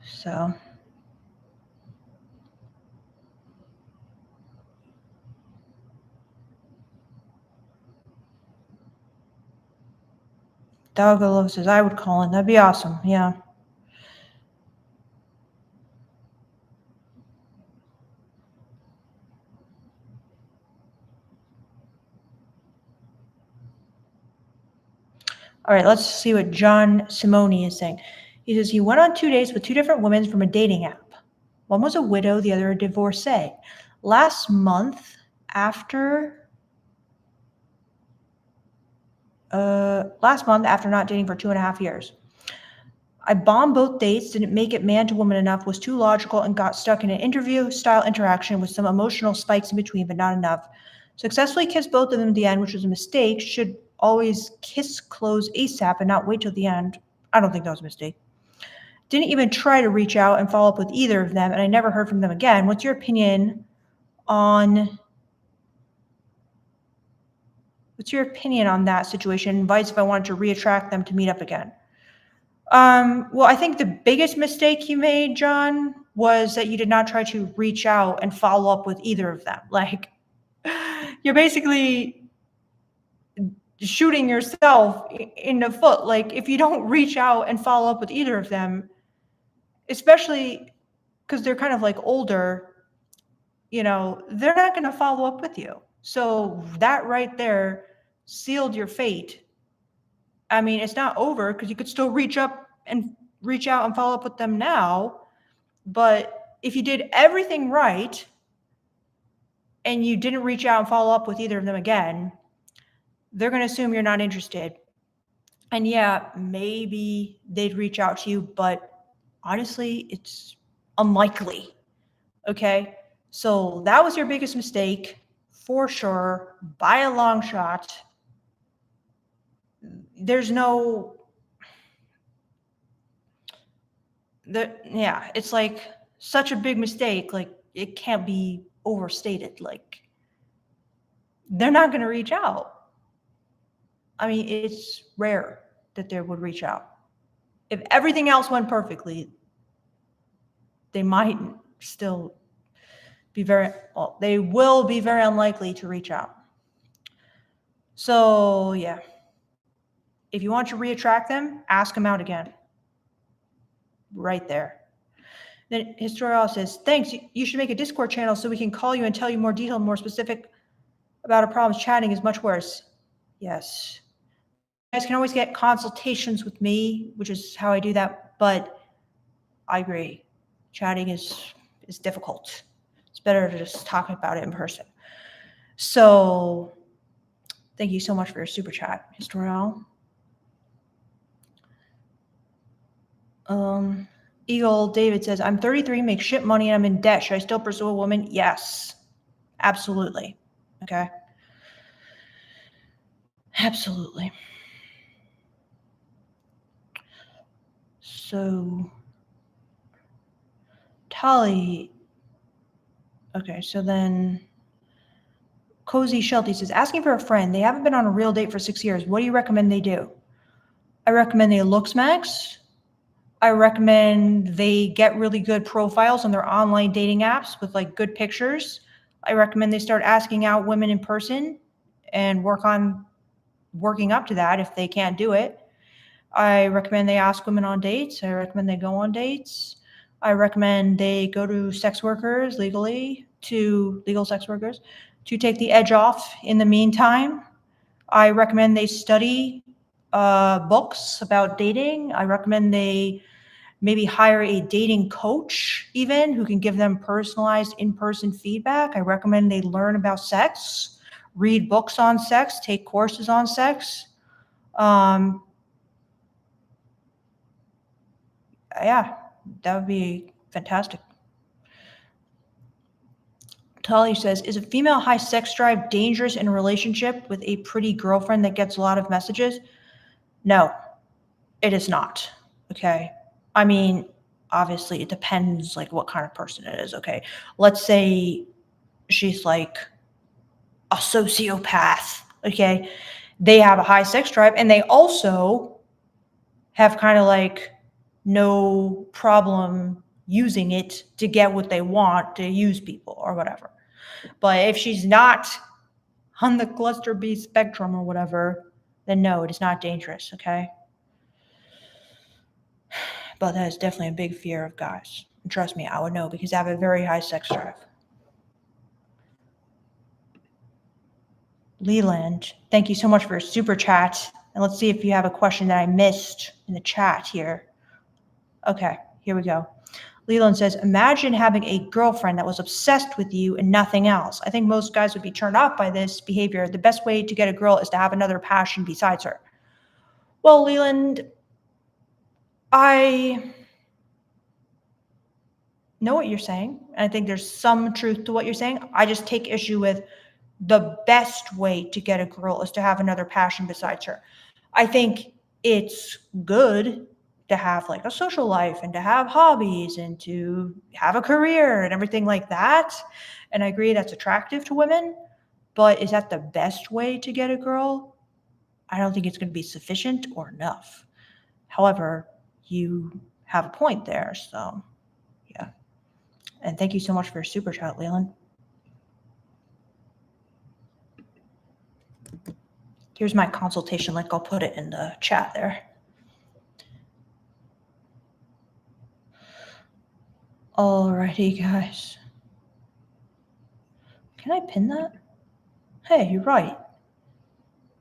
So Dogolo says I would call in. That'd be awesome. Yeah. All right, let's see what John Simone is saying. He says he went on 2 dates with 2 different women from a dating app. One was a widow, the other a divorcee. Last month, after not dating for 2.5 years, I bombed both dates, didn't make it man to woman enough, was too logical, and got stuck in an interview style interaction with some emotional spikes in between, but not enough. Successfully kissed both of them at the end, which was a mistake. Should always kiss close ASAP and not wait till the end. I don't think that was a mistake. Didn't even try to reach out and follow up with either of them, and I never heard from them again. What's your opinion on that situation? Advice if I wanted to reattract them to meet up again. Well, I think the biggest mistake you made, John, was that you did not try to reach out and follow up with either of them. Like, you're basically shooting yourself in the foot. Like, if you don't reach out and follow up with either of them, especially because they're kind of like older, they're not going to follow up with you. So that right there sealed your fate. I mean, it's not over because you could still reach out and follow up with them now. But if you did everything right and you didn't reach out and follow up with either of them again, they're going to assume you're not interested. And yeah, maybe they'd reach out to you, but honestly, it's unlikely. Okay? So that was your biggest mistake, for sure, by a long shot. There's it's like such a big mistake. Like, it can't be overstated. Like, they're not going to reach out. I mean, it's rare that they would reach out. If everything else went perfectly, they might still be they will be very unlikely to reach out. So, yeah. If you want to reattract them, ask them out again. Right there. Then Historial says, thanks. You should make a Discord channel so we can call you and tell you more detail, more specific about our problems. Chatting is much worse. Yes. You guys can always get consultations with me, which is how I do that. But I agree. Chatting is difficult. It's better to just talk about it in person. So thank you so much for your super chat, Historial. Eagle David says, I'm 33, make shit money, and I'm in debt. Should I still pursue a woman? Yes. Absolutely. Okay. Absolutely. So, Tali. Okay, so then Cozy Shelty says, asking for a friend. They haven't been on a real date for 6 years. What do you recommend they do? I recommend they Looksmax. I recommend they get really good profiles on their online dating apps with like good pictures. I recommend they start asking out women in person and working up to that if they can't do it. I recommend they ask women on dates. I recommend they go on dates. I recommend they go to sex workers legal sex workers to take the edge off in the meantime. I recommend they study books about dating. I recommend they maybe hire a dating coach even who can give them personalized in-person feedback. I recommend they learn about sex, read books on sex, take courses on sex. Yeah, that would be fantastic. Tully says, is a female high sex drive dangerous in a relationship with a pretty girlfriend that gets a lot of messages? No, it is not. Okay. I mean, obviously it depends like what kind of person it is. Okay. Let's say she's like a sociopath. Okay. They have a high sex drive and they also have kind of like no problem using it to get what they want, to use people or whatever. But if she's not on the cluster B spectrum or whatever, then no, it is not dangerous, okay? But that is definitely a big fear of guys. And trust me, I would know because I have a very high sex drive. Leland, thank you so much for your super chat. And let's see if you have a question that I missed in the chat here. Okay, here we go. Leland says, imagine having a girlfriend that was obsessed with you and nothing else. I think most guys would be turned off by this behavior. The best way to get a girl is to have another passion besides her. Well, Leland, I know what you're saying. And I think there's some truth to what you're saying. I just take issue with the best way to get a girl is to have another passion besides her. I think it's good to have like a social life and to have hobbies and to have a career and everything like that. And I agree that's attractive to women, but is that the best way to get a girl? I don't think it's going to be sufficient or enough. However, you have a point there. So, yeah. And thank you so much for your super chat, Leland. Here's my consultation link. I'll put it in the chat there. Alrighty, guys. Can I pin that? Hey, you're right.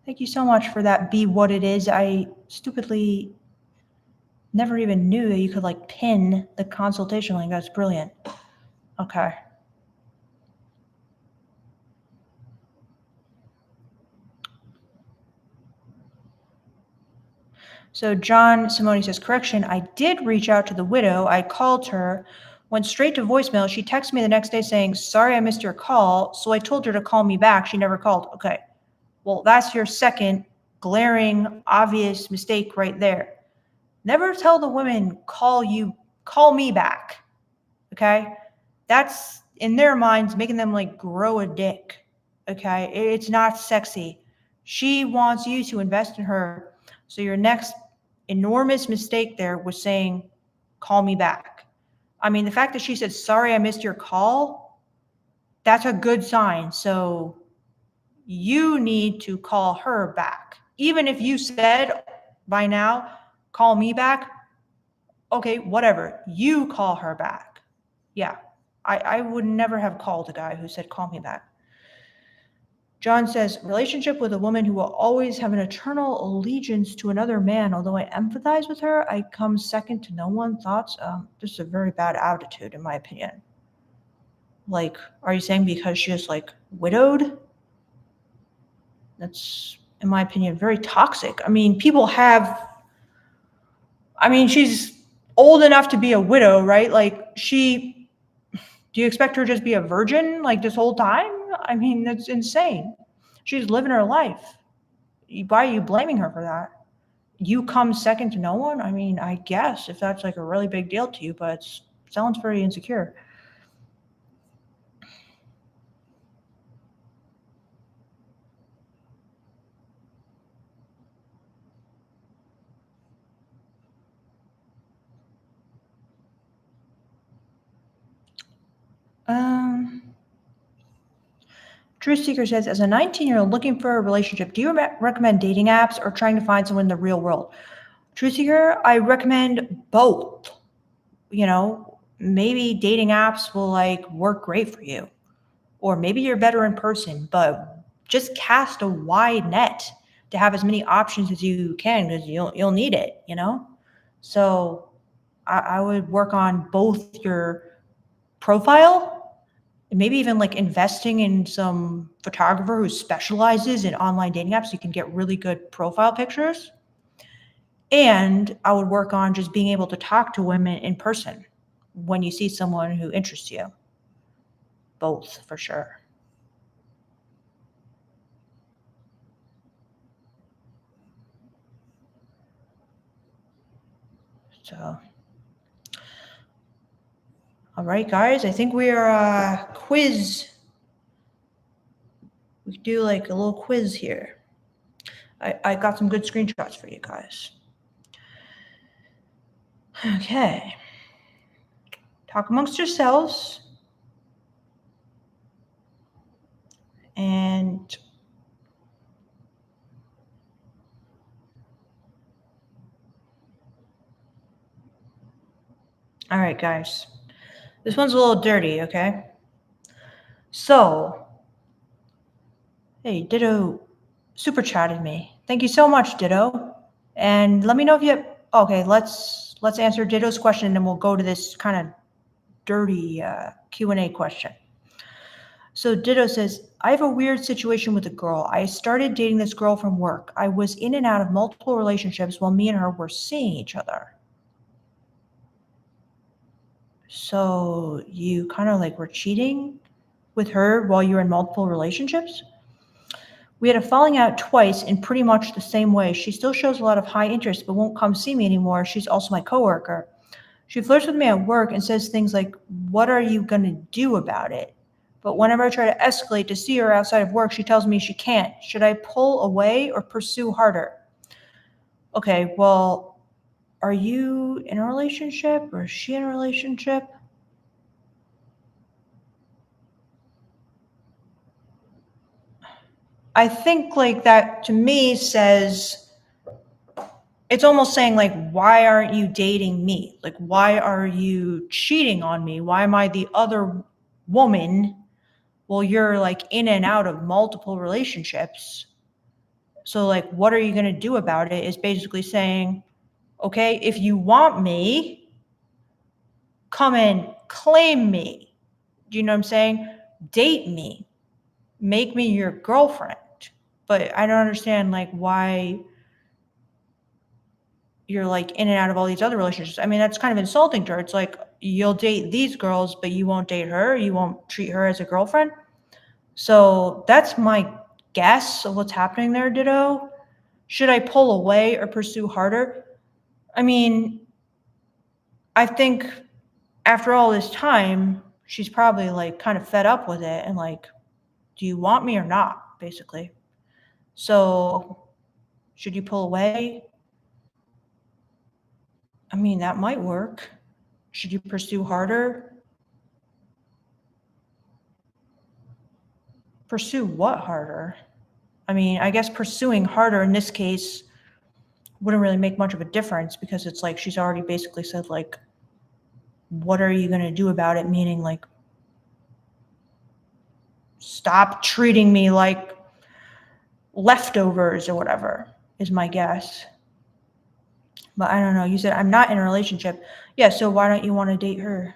Thank you so much for that. Be what it is. I stupidly never even knew that you could like pin the consultation link. That's brilliant. Okay. So John Simone says, correction, I did reach out to the widow. I called her, went straight to voicemail. She texted me the next day saying, sorry, I missed your call. So I told her to call me back. She never called. Okay. Well, that's your second glaring, obvious mistake right there. Never tell the women, call me back. Okay. That's in their minds, making them like grow a dick. Okay. It's not sexy. She wants you to invest in her. So your next enormous mistake there was saying, call me back. I mean, the fact that she said, sorry, I missed your call, that's a good sign. So you need to call her back. Even if you said by now, call me back, okay, whatever. You call her back. Yeah, I would never have called a guy who said, call me back. John says, relationship with a woman who will always have an eternal allegiance to another man. Although I empathize with her, I come second to no one. Thoughts? This is a very bad attitude, in my opinion. Like, are you saying because she is like widowed? That's, in my opinion, very toxic. I mean, she's old enough to be a widow, right? Like, do you expect her to just be a virgin like this whole time? I mean, that's insane. She's living her life. Why are you blaming her for that? You come second to no one? I mean, I guess if that's like a really big deal to you, but it sounds very insecure. Truth Seeker says, as a 19-year-old looking for a relationship, do you recommend dating apps or trying to find someone in the real world? Truth Seeker, I recommend both. You know, maybe dating apps will like work great for you, or maybe you're better in person, but just cast a wide net to have as many options as you can, because you'll need it, you know? So I would work on both your profile and maybe even like investing in some photographer who specializes in online dating apps so you can get really good profile pictures. And I would work on just being able to talk to women in person when you see someone who interests you. Both, for sure. So, all right, guys, I think we are quiz. We could do like a little quiz here. I got some good screenshots for you guys. Okay. Talk amongst yourselves. And all right, guys. This one's a little dirty, okay? So, hey, Ditto super chatted me. Thank you so much, Ditto. And let me know if you have, okay, let's answer Ditto's question and then we'll go to this kind of dirty Q&A question. So Ditto says, I have a weird situation with a girl. I started dating this girl from work. I was in and out of multiple relationships while me and her were seeing each other. So you kind of like were cheating with her while you were in multiple relationships? We had a falling out twice in pretty much the same way. She still shows a lot of high interest but won't come see me anymore. She's also my coworker. She flirts with me at work and says things like, what are you going to do about it? But whenever I try to escalate to see her outside of work, she tells me she can't. Should I pull away or pursue harder? Okay, well, are you in a relationship or is she in a relationship? I think like that to me says, it's almost saying like, why aren't you dating me? Like, why are you cheating on me? Why am I the other woman? Well, you're like in and out of multiple relationships. So like, what are you going to do about it is basically saying, okay, if you want me, come and claim me. Do you know what I'm saying? Date me, make me your girlfriend. But I don't understand like why you're like in and out of all these other relationships. I mean, that's kind of insulting to her. It's like, you'll date these girls, but you won't date her. You won't treat her as a girlfriend. So that's my guess of what's happening there, Ditto. Should I pull away or pursue harder? I mean, I think after all this time, she's probably like kind of fed up with it and like, do you want me or not, basically? So should you pull away? I mean, that might work. Should you pursue harder? Pursue what harder? I mean, I guess pursuing harder in this case wouldn't really make much of a difference because it's like she's already basically said like, what are you going to do about it? Meaning like, stop treating me like leftovers or whatever is my guess. But I don't know. You said I'm not in a relationship. Yeah, so why don't you want to date her?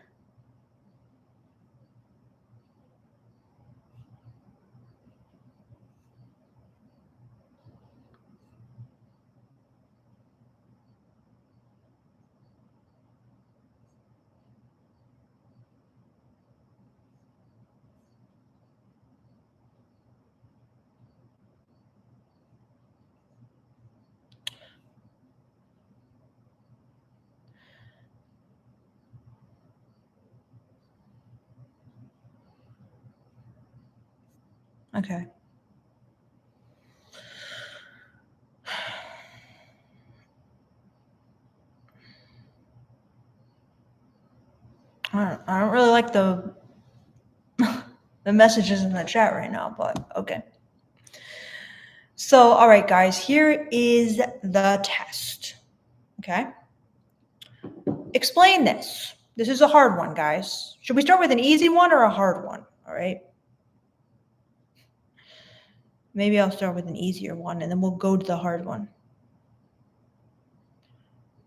Okay. I don't really like the the messages in the chat right now, but okay. So, all right, guys, here is the test. Okay. Explain this. This is a hard one, guys. Should we start with an easy one or a hard one? All right. Maybe I'll start with an easier one and then we'll go to the hard one.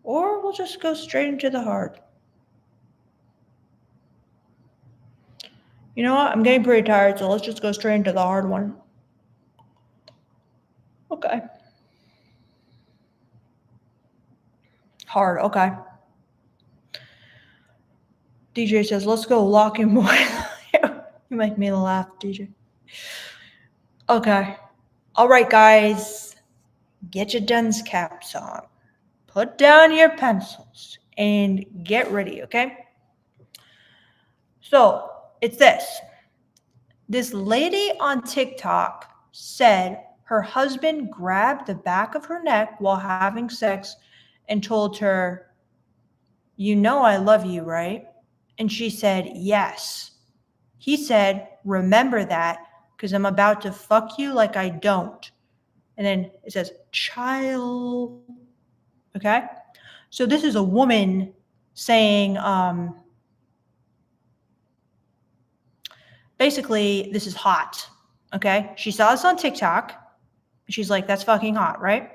Or we'll just go straight into the hard. You know what? I'm getting pretty tired, so let's just go straight into the hard one. Okay. Hard, okay. DJ says, let's go lock and boy. You make me laugh, DJ. Okay. All right, guys. Get your dunce caps on. Put down your pencils and get ready, okay? So, it's this. This lady on TikTok said her husband grabbed the back of her neck while having sex and told her, "You know I love you, right?" And she said, "Yes." He said, "Remember that, because I'm about to fuck you like I don't." And then it says, "Child." Okay? So this is a woman saying, basically, this is hot. Okay? She saw this on TikTok. She's like, that's fucking hot, right?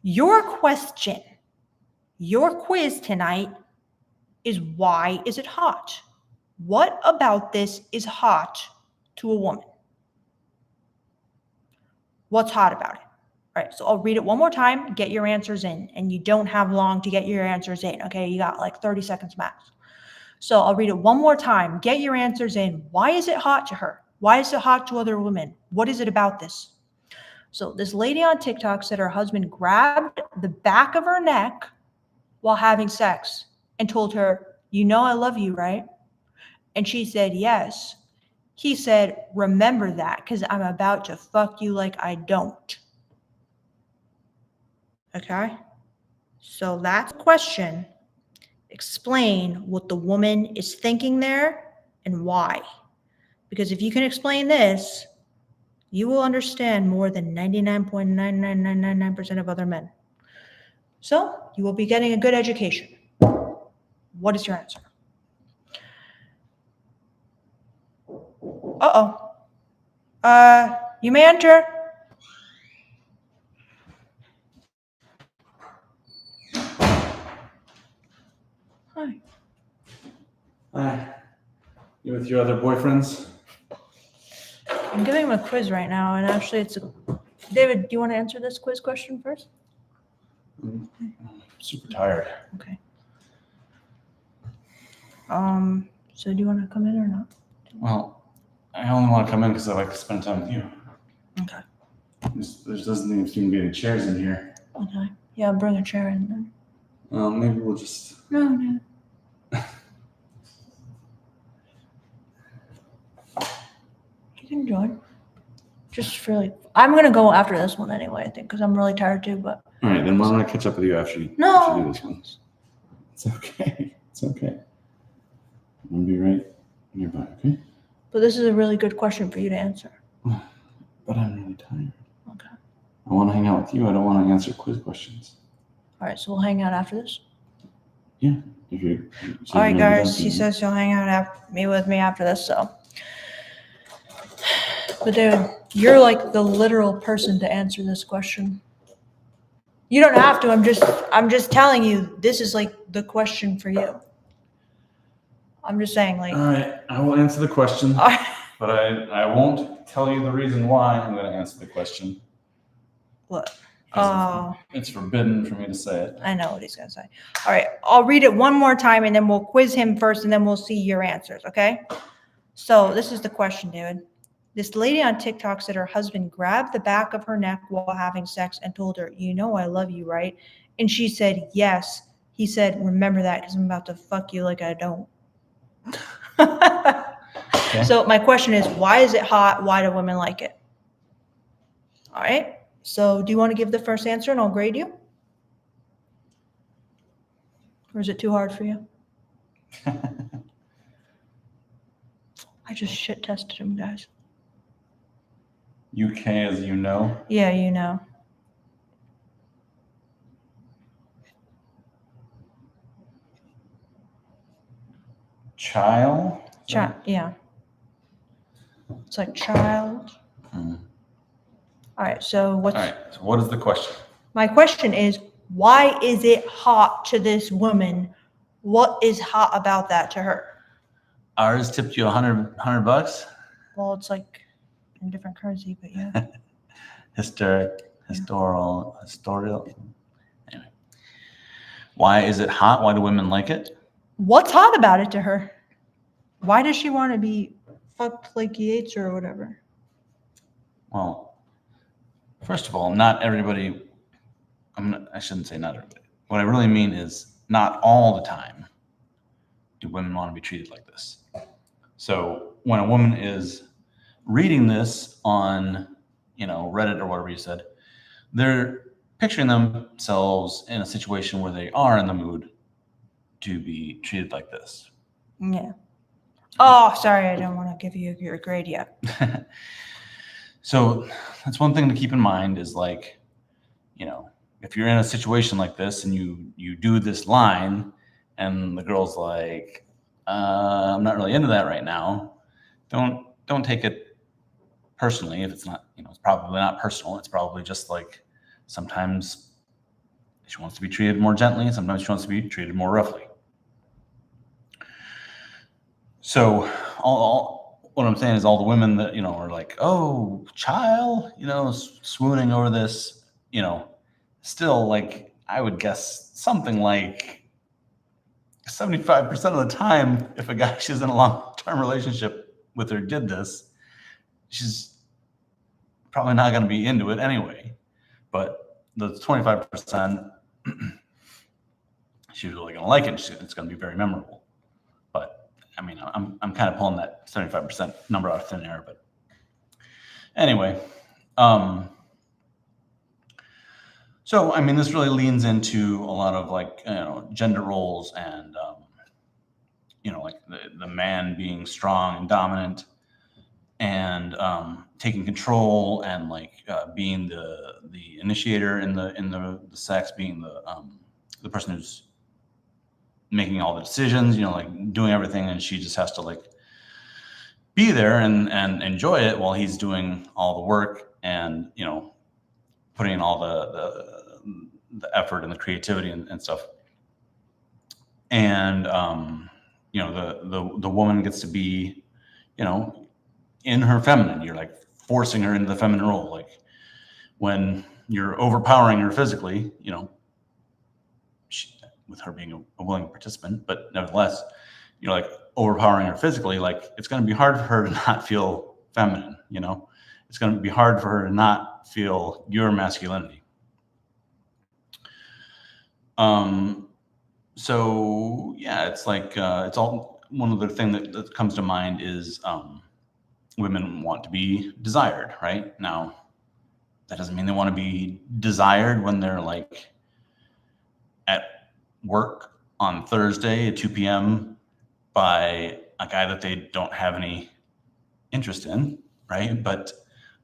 Your question, your quiz tonight is, why is it hot? What about this is hot to a woman? What's hot about it? All right, so I'll read it one more time, get your answers in, and you don't have long to get your answers in, okay? You got like 30 seconds max. So I'll read it one more time, get your answers in. Why is it hot to her? Why is it hot to other women? What is it about this? So this lady on TikTok said her husband grabbed the back of her neck while having sex and told her, "You know I love you, right?" And she said, "Yes." He said, "Remember that, because I'm about to fuck you like I don't." Okay? So that's the question. Explain what the woman is thinking there and why. Because if you can explain this, you will understand more than 99.99999% of other men. So you will be getting a good education. What is your answer? Uh-oh. You may enter. Hi. Hi. You with your other boyfriends? I'm giving him a quiz right now, and actually it's a... David, do you want to answer this quiz question first? I'm super tired. Okay. So do you want to come in or not? Well, I only want to come in because I like to spend time with you. Okay. There doesn't even seem to be any chairs in here. Okay. Yeah, bring a chair in then. Maybe we'll just... No. You can join. Just for like... I'm going to go after this one anyway, I think, because I'm really tired too, but... All right, then why don't I catch up with you after you, No. after you do this one? It's okay. It's okay. I'm going to be right nearby, okay? But this is a really good question for you to answer. But I'm really tired. Okay. I want to hang out with you. I don't want to answer quiz questions. All right, so we'll hang out after this. Yeah. If you All right, guys. He says he'll hang out with me after this, so... But dude, you're like the literal person to answer this question. You don't have to. I'm just telling you, this is like the question for you. I'm just saying, like... All right, I will answer the question, but I won't tell you the reason why I'm going to answer the question. What? It's forbidden for me to say it. I know what he's going to say. All right, I'll read it one more time, and then we'll quiz him first, and then we'll see your answers, okay? So this is the question, David. This lady on TikTok said her husband grabbed the back of her neck while having sex and told her, "You know I love you, right?" And she said, "Yes." He said, "Remember that, because I'm about to fuck you like I don't." Okay. So my question is, why is it hot? Why do women like it? All right. So do you want to give the first answer and I'll grade you? Or is it too hard for you? I just shit tested him, guys. UK as you know? Yeah, you know. Child? Yeah. It's like child. All right. So what's All right. So what is the question? my question is, why is it hot to this woman? What is hot about that to her? Ours tipped you $100 bucks. Well, it's like in different currency, but yeah. Historical. Anyway, why is it hot? Why do women like it? What's hot about it to her? Why does she want to be fucked like Yates or whatever? Well, first of all, not everybody. I shouldn't say not everybody. What I really mean is not all the time do women want to be treated like this. So when a woman is reading this on, Reddit or whatever you said, they're picturing themselves in a situation where they are in the mood to be treated like this. Yeah. Oh, sorry, I don't want to give you your grade yet. So that's one thing to keep in mind is like, if you're in a situation like this and you do this line and the girl's like, I'm not really into that right now, don't take it personally. If it's not, it's probably not personal. It's probably just like sometimes she wants to be treated more gently. Sometimes she wants to be treated more roughly. So what I'm saying is all the women that, are like, oh, child, swooning over this, still like, I would guess something like 75% of the time, if a guy she's in a long-term relationship with her did this, she's probably not going to be into it anyway. But the 25%, she's really going to like it. It's going to be very memorable. But I mean, I'm kind of pulling that 75% number out of thin air. But anyway, so I mean, this really leans into a lot of like gender roles and like the man being strong and dominant and taking control and like being the initiator in the sex, being the person who's making all the decisions, like doing everything, and she just has to like be there and enjoy it while he's doing all the work and putting in all the effort and the creativity and stuff. And the woman gets to be in her feminine. You're like forcing her into the feminine role. Like when you're overpowering her physically, with her being a willing participant, but nevertheless, you're like overpowering her physically. Like it's going to be hard for her to not feel feminine. It's going to be hard for her to not feel your masculinity. So yeah, it's like it's all one other thing that comes to mind is women want to be desired, right? Now, that doesn't mean they want to be desired when they're like at work on Thursday at 2 p.m. by a guy that they don't have any interest in, right? But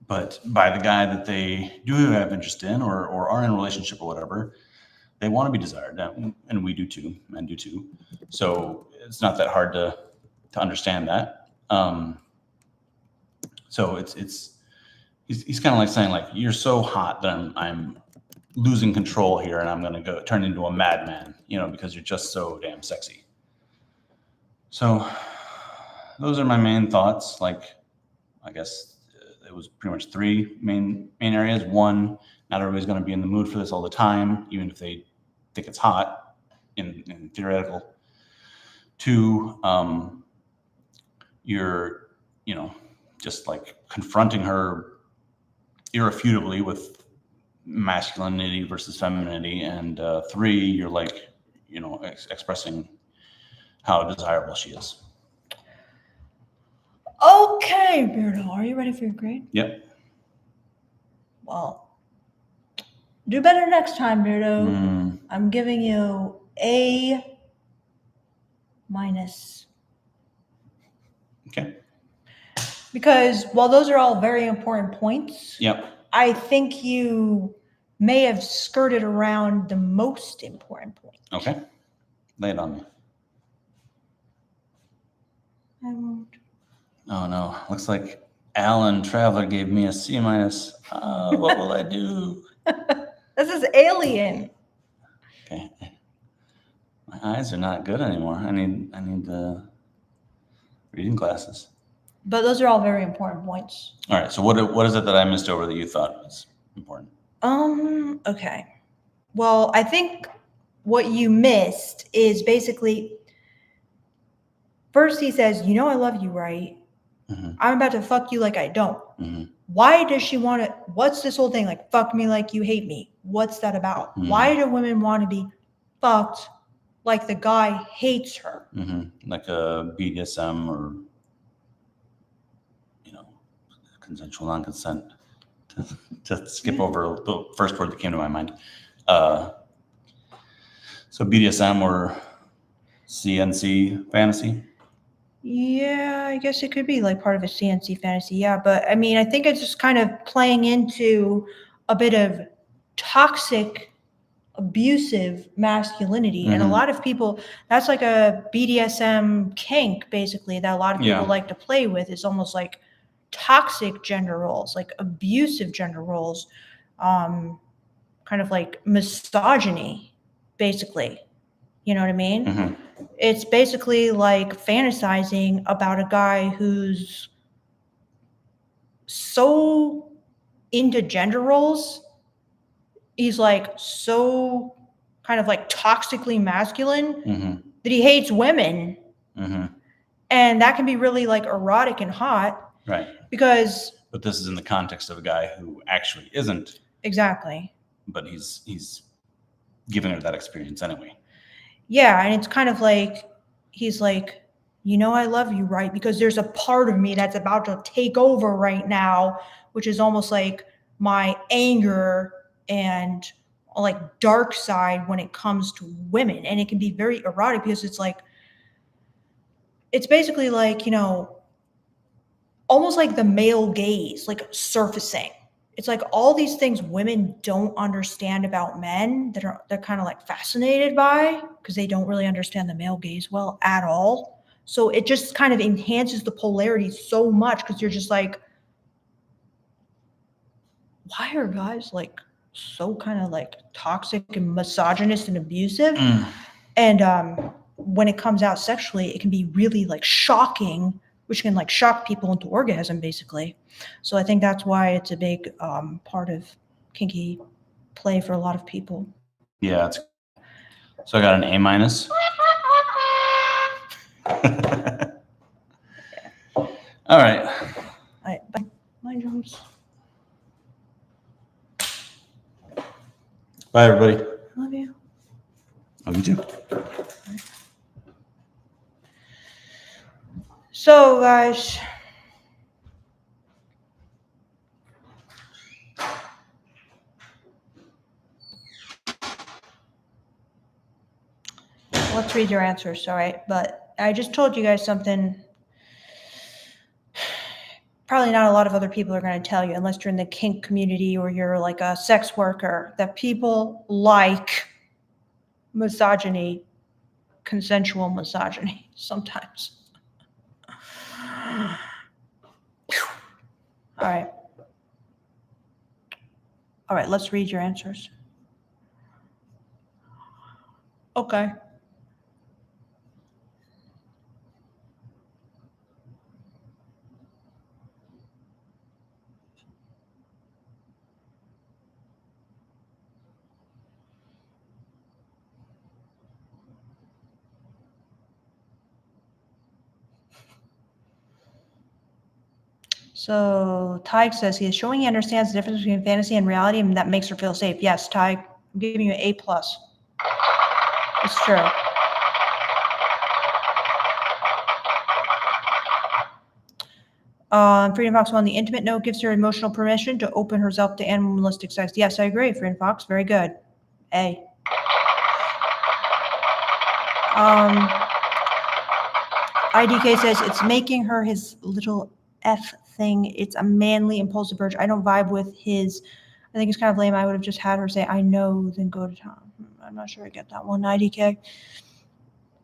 by the guy that they do have interest in or are in a relationship or whatever, they want to be desired, and we do too, men do too. So it's not that hard to understand that. So he's kind of like saying like, you're so hot that I'm losing control here, and I'm going to go turn into a madman, because you're just so damn sexy. So those are my main thoughts. Like, I guess it was pretty much three main areas. One, not everybody's going to be in the mood for this all the time, even if they think it's hot in theoretical. Two, you're, just like confronting her irrefutably with masculinity versus femininity. And three, you're like, expressing how desirable she is. Okay, Beardo, are you ready for your grade? Yep. Well, do better next time, Beardo. I'm giving you A-. Okay. Because while those are all very important points, Yep. I think you may have skirted around the most important point. Okay. Lay it on me. I won't. Oh no, looks like Alan Traveler gave me a C minus. What will I do? This is Alien. Okay. My eyes are not good anymore. I need reading glasses. But those are all very important points. All right. So what is it that I missed over that you thought was important? Okay. Well, I think what you missed is basically first he says, "You know I love you, right? Mhm. I'm about to fuck you like I don't." Mhm. Why does she want to? What's this whole thing like? Fuck me like you hate me. What's that about? Mhm. Why do women want to be fucked like the guy hates her? Like a BDSM or consensual non-consent. To skip over the first word that came to my mind. So BDSM or CNC fantasy. Yeah, I guess it could be like part of a CNC fantasy. Yeah, but I mean, I think it's just kind of playing into a bit of toxic, abusive masculinity. And a Mhm. lot of people, that's like a BDSM kink, basically, that a lot of people Yeah. like to play with. Is almost like toxic gender roles, like abusive gender roles, kind of like misogyny, basically. You know what I mean? Mhm. It's basically like fantasizing about a guy who's so into gender roles. He's like so kind of like toxically masculine Mhm. that he hates women. Mhm. And that can be really like erotic and hot Right. because But this is in the context of a guy who actually isn't, exactly. but he's giving her that experience anyway. Yeah, and it's kind of like he's like, "You know I love you, right? Because there's a part of me that's about to take over right now, which is almost like my anger and like dark side when it comes to women." And it can be very erotic because it's like it's basically like, almost like the male gaze, like surfacing. It's like all these things women don't understand about men that they're kind of like fascinated by because they don't really understand the male gaze well at all. So it just kind of enhances the polarity so much because you're just like, why are guys like so kind of like toxic and misogynist and abusive? And when it comes out sexually, it can be really like shocking, which can like shock people into orgasm, basically. So I think that's why it's a big part of kinky play for a lot of people. Yeah. So I got an A minus. All right. My Jones. Bye, everybody. Love you. Love you too. So, guys, let's read your answers, all right? But I just told you guys something probably not a lot of other people are going to tell you unless you're in the kink community or you're like a sex worker, that people like misogyny, consensual misogyny sometimes. All right. All right, let's read your answers. Okay. So Tig says he is showing he understands the difference between fantasy and reality, and that makes her feel safe. Yes, Tig, I'm giving you an A+. It's true. Freedom Fox 1, the intimate note gives her emotional permission to open herself to animalistic sex. Yes, I agree, Freedom Fox. Very good. A. IDK says it's making her his little F thing. It's a manly, impulsive urge. I don't vibe with his. I think it's kind of lame. I would have just had her say, I know, then go to town. I'm not sure I get that one, IDK.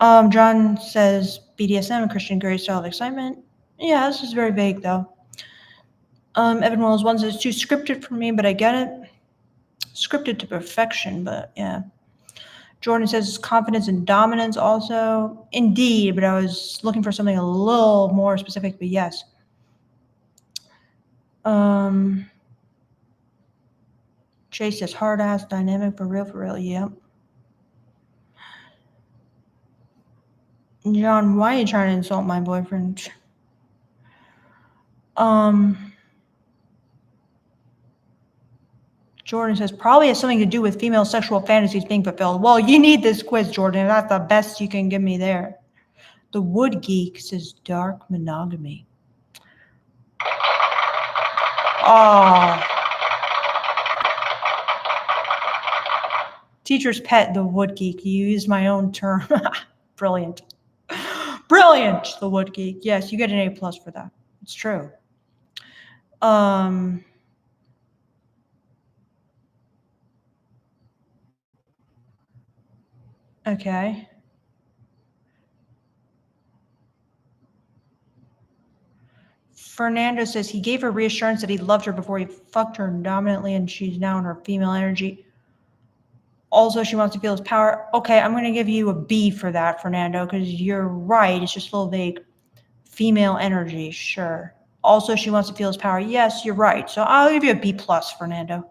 John says BDSM, Christian Grey style of excitement. Yeah, this is very vague, though. Evan Wells 1 says, too scripted for me, but I get it. Scripted to perfection, but yeah. Jordan says confidence and dominance also. Indeed, but I was looking for something a little more specific, but yes. Chase says hard ass dynamic for real, yep. John, why are you trying to insult my boyfriend? Jordan says probably has something to do with female sexual fantasies being fulfilled. Well, you need this quiz, Jordan. That's the best you can give me there. The Wood Geek says dark monogamy. Oh. Teacher's pet, the Wood Geek. You used my own term. Brilliant. Brilliant, the Wood Geek. Yes, you get an A+ for that. It's true. Okay. Fernando says he gave her reassurance that he loved her before he fucked her dominantly, and she's now in her female energy. Also, she wants to feel his power. Okay, I'm going to give you a B for that, Fernando, because you're right. It's just a little vague. Female energy, sure. Also, she wants to feel his power. Yes, you're right. So I'll give you a B+, Fernando.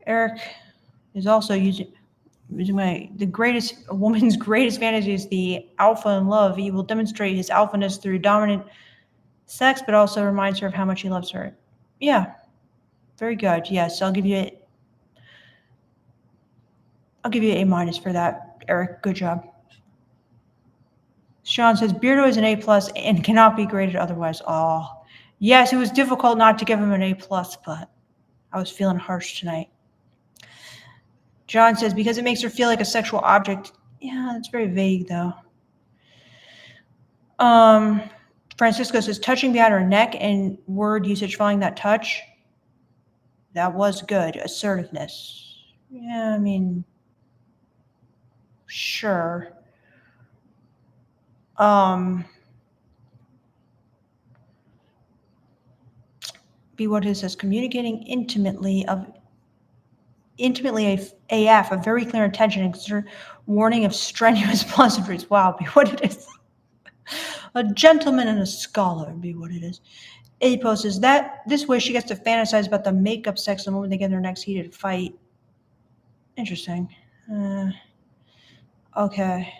Eric is also using a woman's greatest fantasy is the alpha in love. He will demonstrate his alphaness through dominant sex, but also reminds her of how much he loves her. Yeah, very good. Yes, I'll give you an A- for that, Eric. Good job. Sean says Beardo is an A+ and cannot be graded otherwise. Oh, yes, it was difficult not to give him an A+, but I was feeling harsh tonight. John says because it makes her feel like a sexual object. Yeah, that's very vague though. Francisco says touching behind her neck and word usage following that touch. That was good. Assertiveness. Yeah, I mean, sure. Be what it says communicating intimately AF, a very clear intention and warning of strenuous pleasantries. Wow, be what it is. A gentleman and a scholar, be what it is. A post is that this way she gets to fantasize about the makeup sex the moment they get in their next heated fight. Interesting. Okay.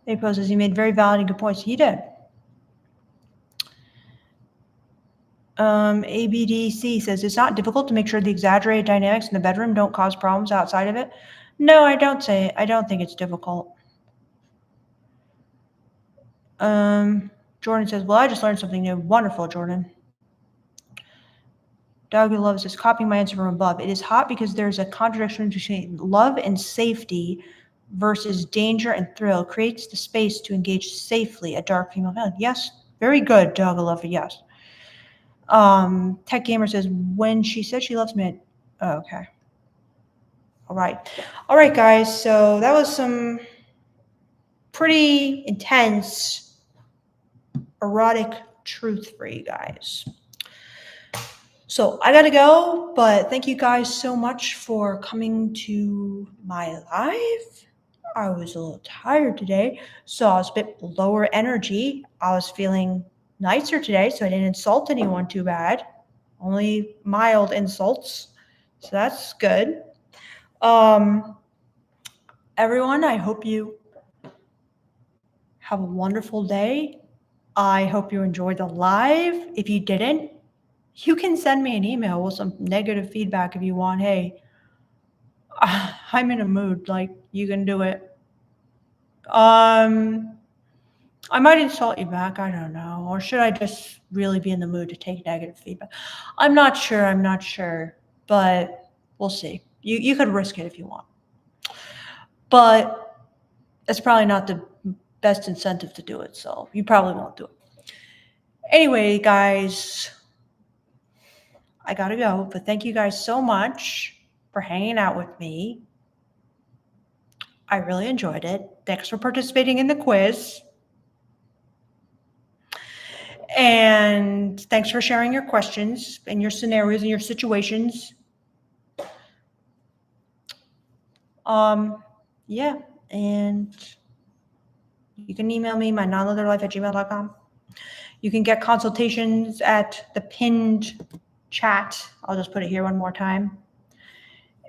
A post says he made very valid and good points. He did. ABDC says it's not difficult to make sure the exaggerated dynamics in the bedroom don't cause problems outside of it. No, I don't think it's difficult. Jordan says, well, I just learned something new. Wonderful, Jordan. Doggy Love says, copying my answer from above. It is hot because there's a contradiction between love and safety versus danger and thrill. Creates the space to engage safely a dark female villain. Yes, very good, Doggy Love. Yes. Tech Gamer says, when she said she loves me, okay. All right, guys. So that was some pretty intense erotic truth for you guys. So I gotta go, but thank you guys so much for coming to my live. I was a little tired today, so I was a bit lower energy. I was feeling nicer today, so I didn't insult anyone too bad. Only mild insults, so that's good. Everyone, I hope you have a wonderful day. I hope you enjoyed the live. If you didn't, you can send me an email with some negative feedback if you want. Hey, I'm in a mood. Like, you can do it. I might insult you back. I don't know. Or should I just really be in the mood to take negative feedback? I'm not sure. But we'll see. You could risk it if you want. But that's probably not the best incentive to do it. So you probably won't do it. Anyway, guys, I gotta go. But thank you guys so much. for hanging out with me. I really enjoyed it. Thanks for participating in the quiz. And thanks for sharing your questions and your scenarios and your situations. Yeah, and you can email me, my nonlinearlife@gmail.com. You can get consultations at the pinned chat. I'll just put it here one more time.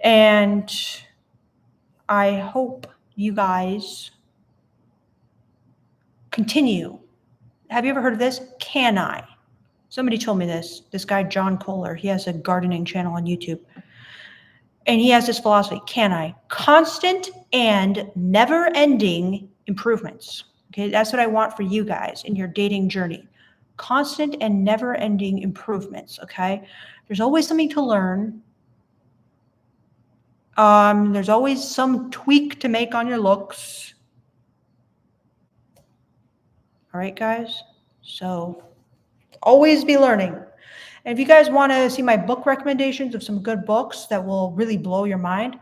And I hope you guys continue. Have you ever heard of this? Can I? Somebody told me this. This guy, John Kohler, he has a gardening channel on YouTube. And he has this philosophy, can I? Constant and never-ending improvements. Okay, that's what I want for you guys in your dating journey. Constant and never-ending improvements, okay? There's always something to learn. There's always some tweak to make on your looks. All right, guys? So always be learning. And if you guys want to see my book recommendations of some good books that will really blow your mind,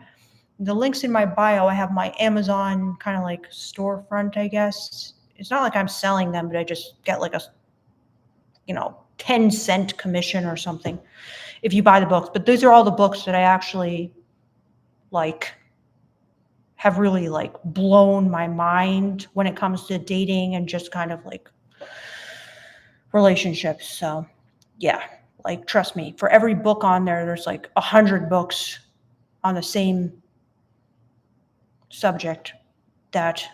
the links in my bio, I have my Amazon kind of like storefront, I guess. It's not like I'm selling them, but I just get like a, 10-cent commission or something if you buy the books. But these are all the books that I actually have really blown my mind when it comes to dating and just kind of relationships. So yeah, trust me, for every book on there, there's 100 books on the same subject that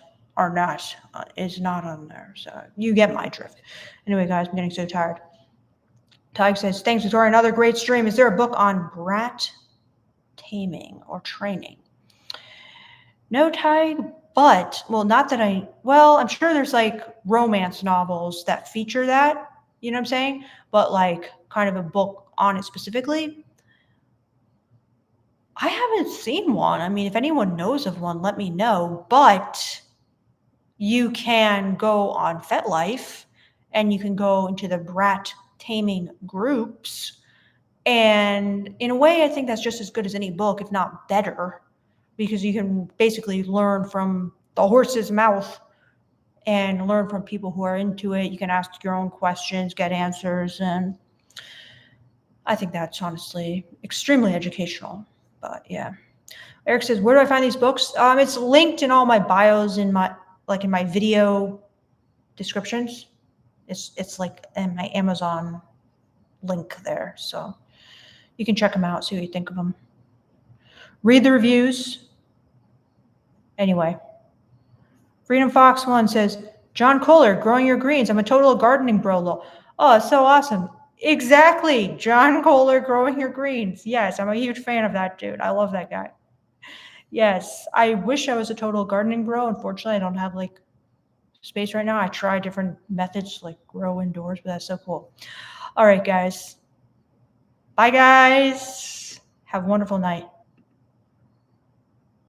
is not on there. So you get my drift. Anyway, guys, I'm getting so tired. Tig says, thanks, Victoria. Another great stream. Is there a book on brat taming or training? No, Tig, but, not that I'm sure there's romance novels that feature that, you know what I'm saying? But kind of a book on it specifically. I haven't seen one. I mean, if anyone knows of one, let me know. But you can go on FetLife and you can go into the brat taming groups. And in a way, I think that's just as good as any book, if not better, because you can basically learn from the horse's mouth and learn from people who are into it. You can ask your own questions, get answers. And I think that's honestly extremely educational. But yeah, Eric says, where do I find these books? It's linked in all my bios in my video descriptions. It's in my Amazon link there. So you can check them out, see what you think of them. Read the reviews. Anyway, Freedom Fox 1 says, John Kohler, Growing Your Greens. I'm a total gardening bro. Oh, it's so awesome. Exactly. John Kohler, Growing Your Greens. Yes, I'm a huge fan of that dude. I love that guy. Yes, I wish I was a total gardening bro. Unfortunately, I don't have space right now. I try different methods to grow indoors, but that's so cool. All right, guys. Bye, guys. Have a wonderful night.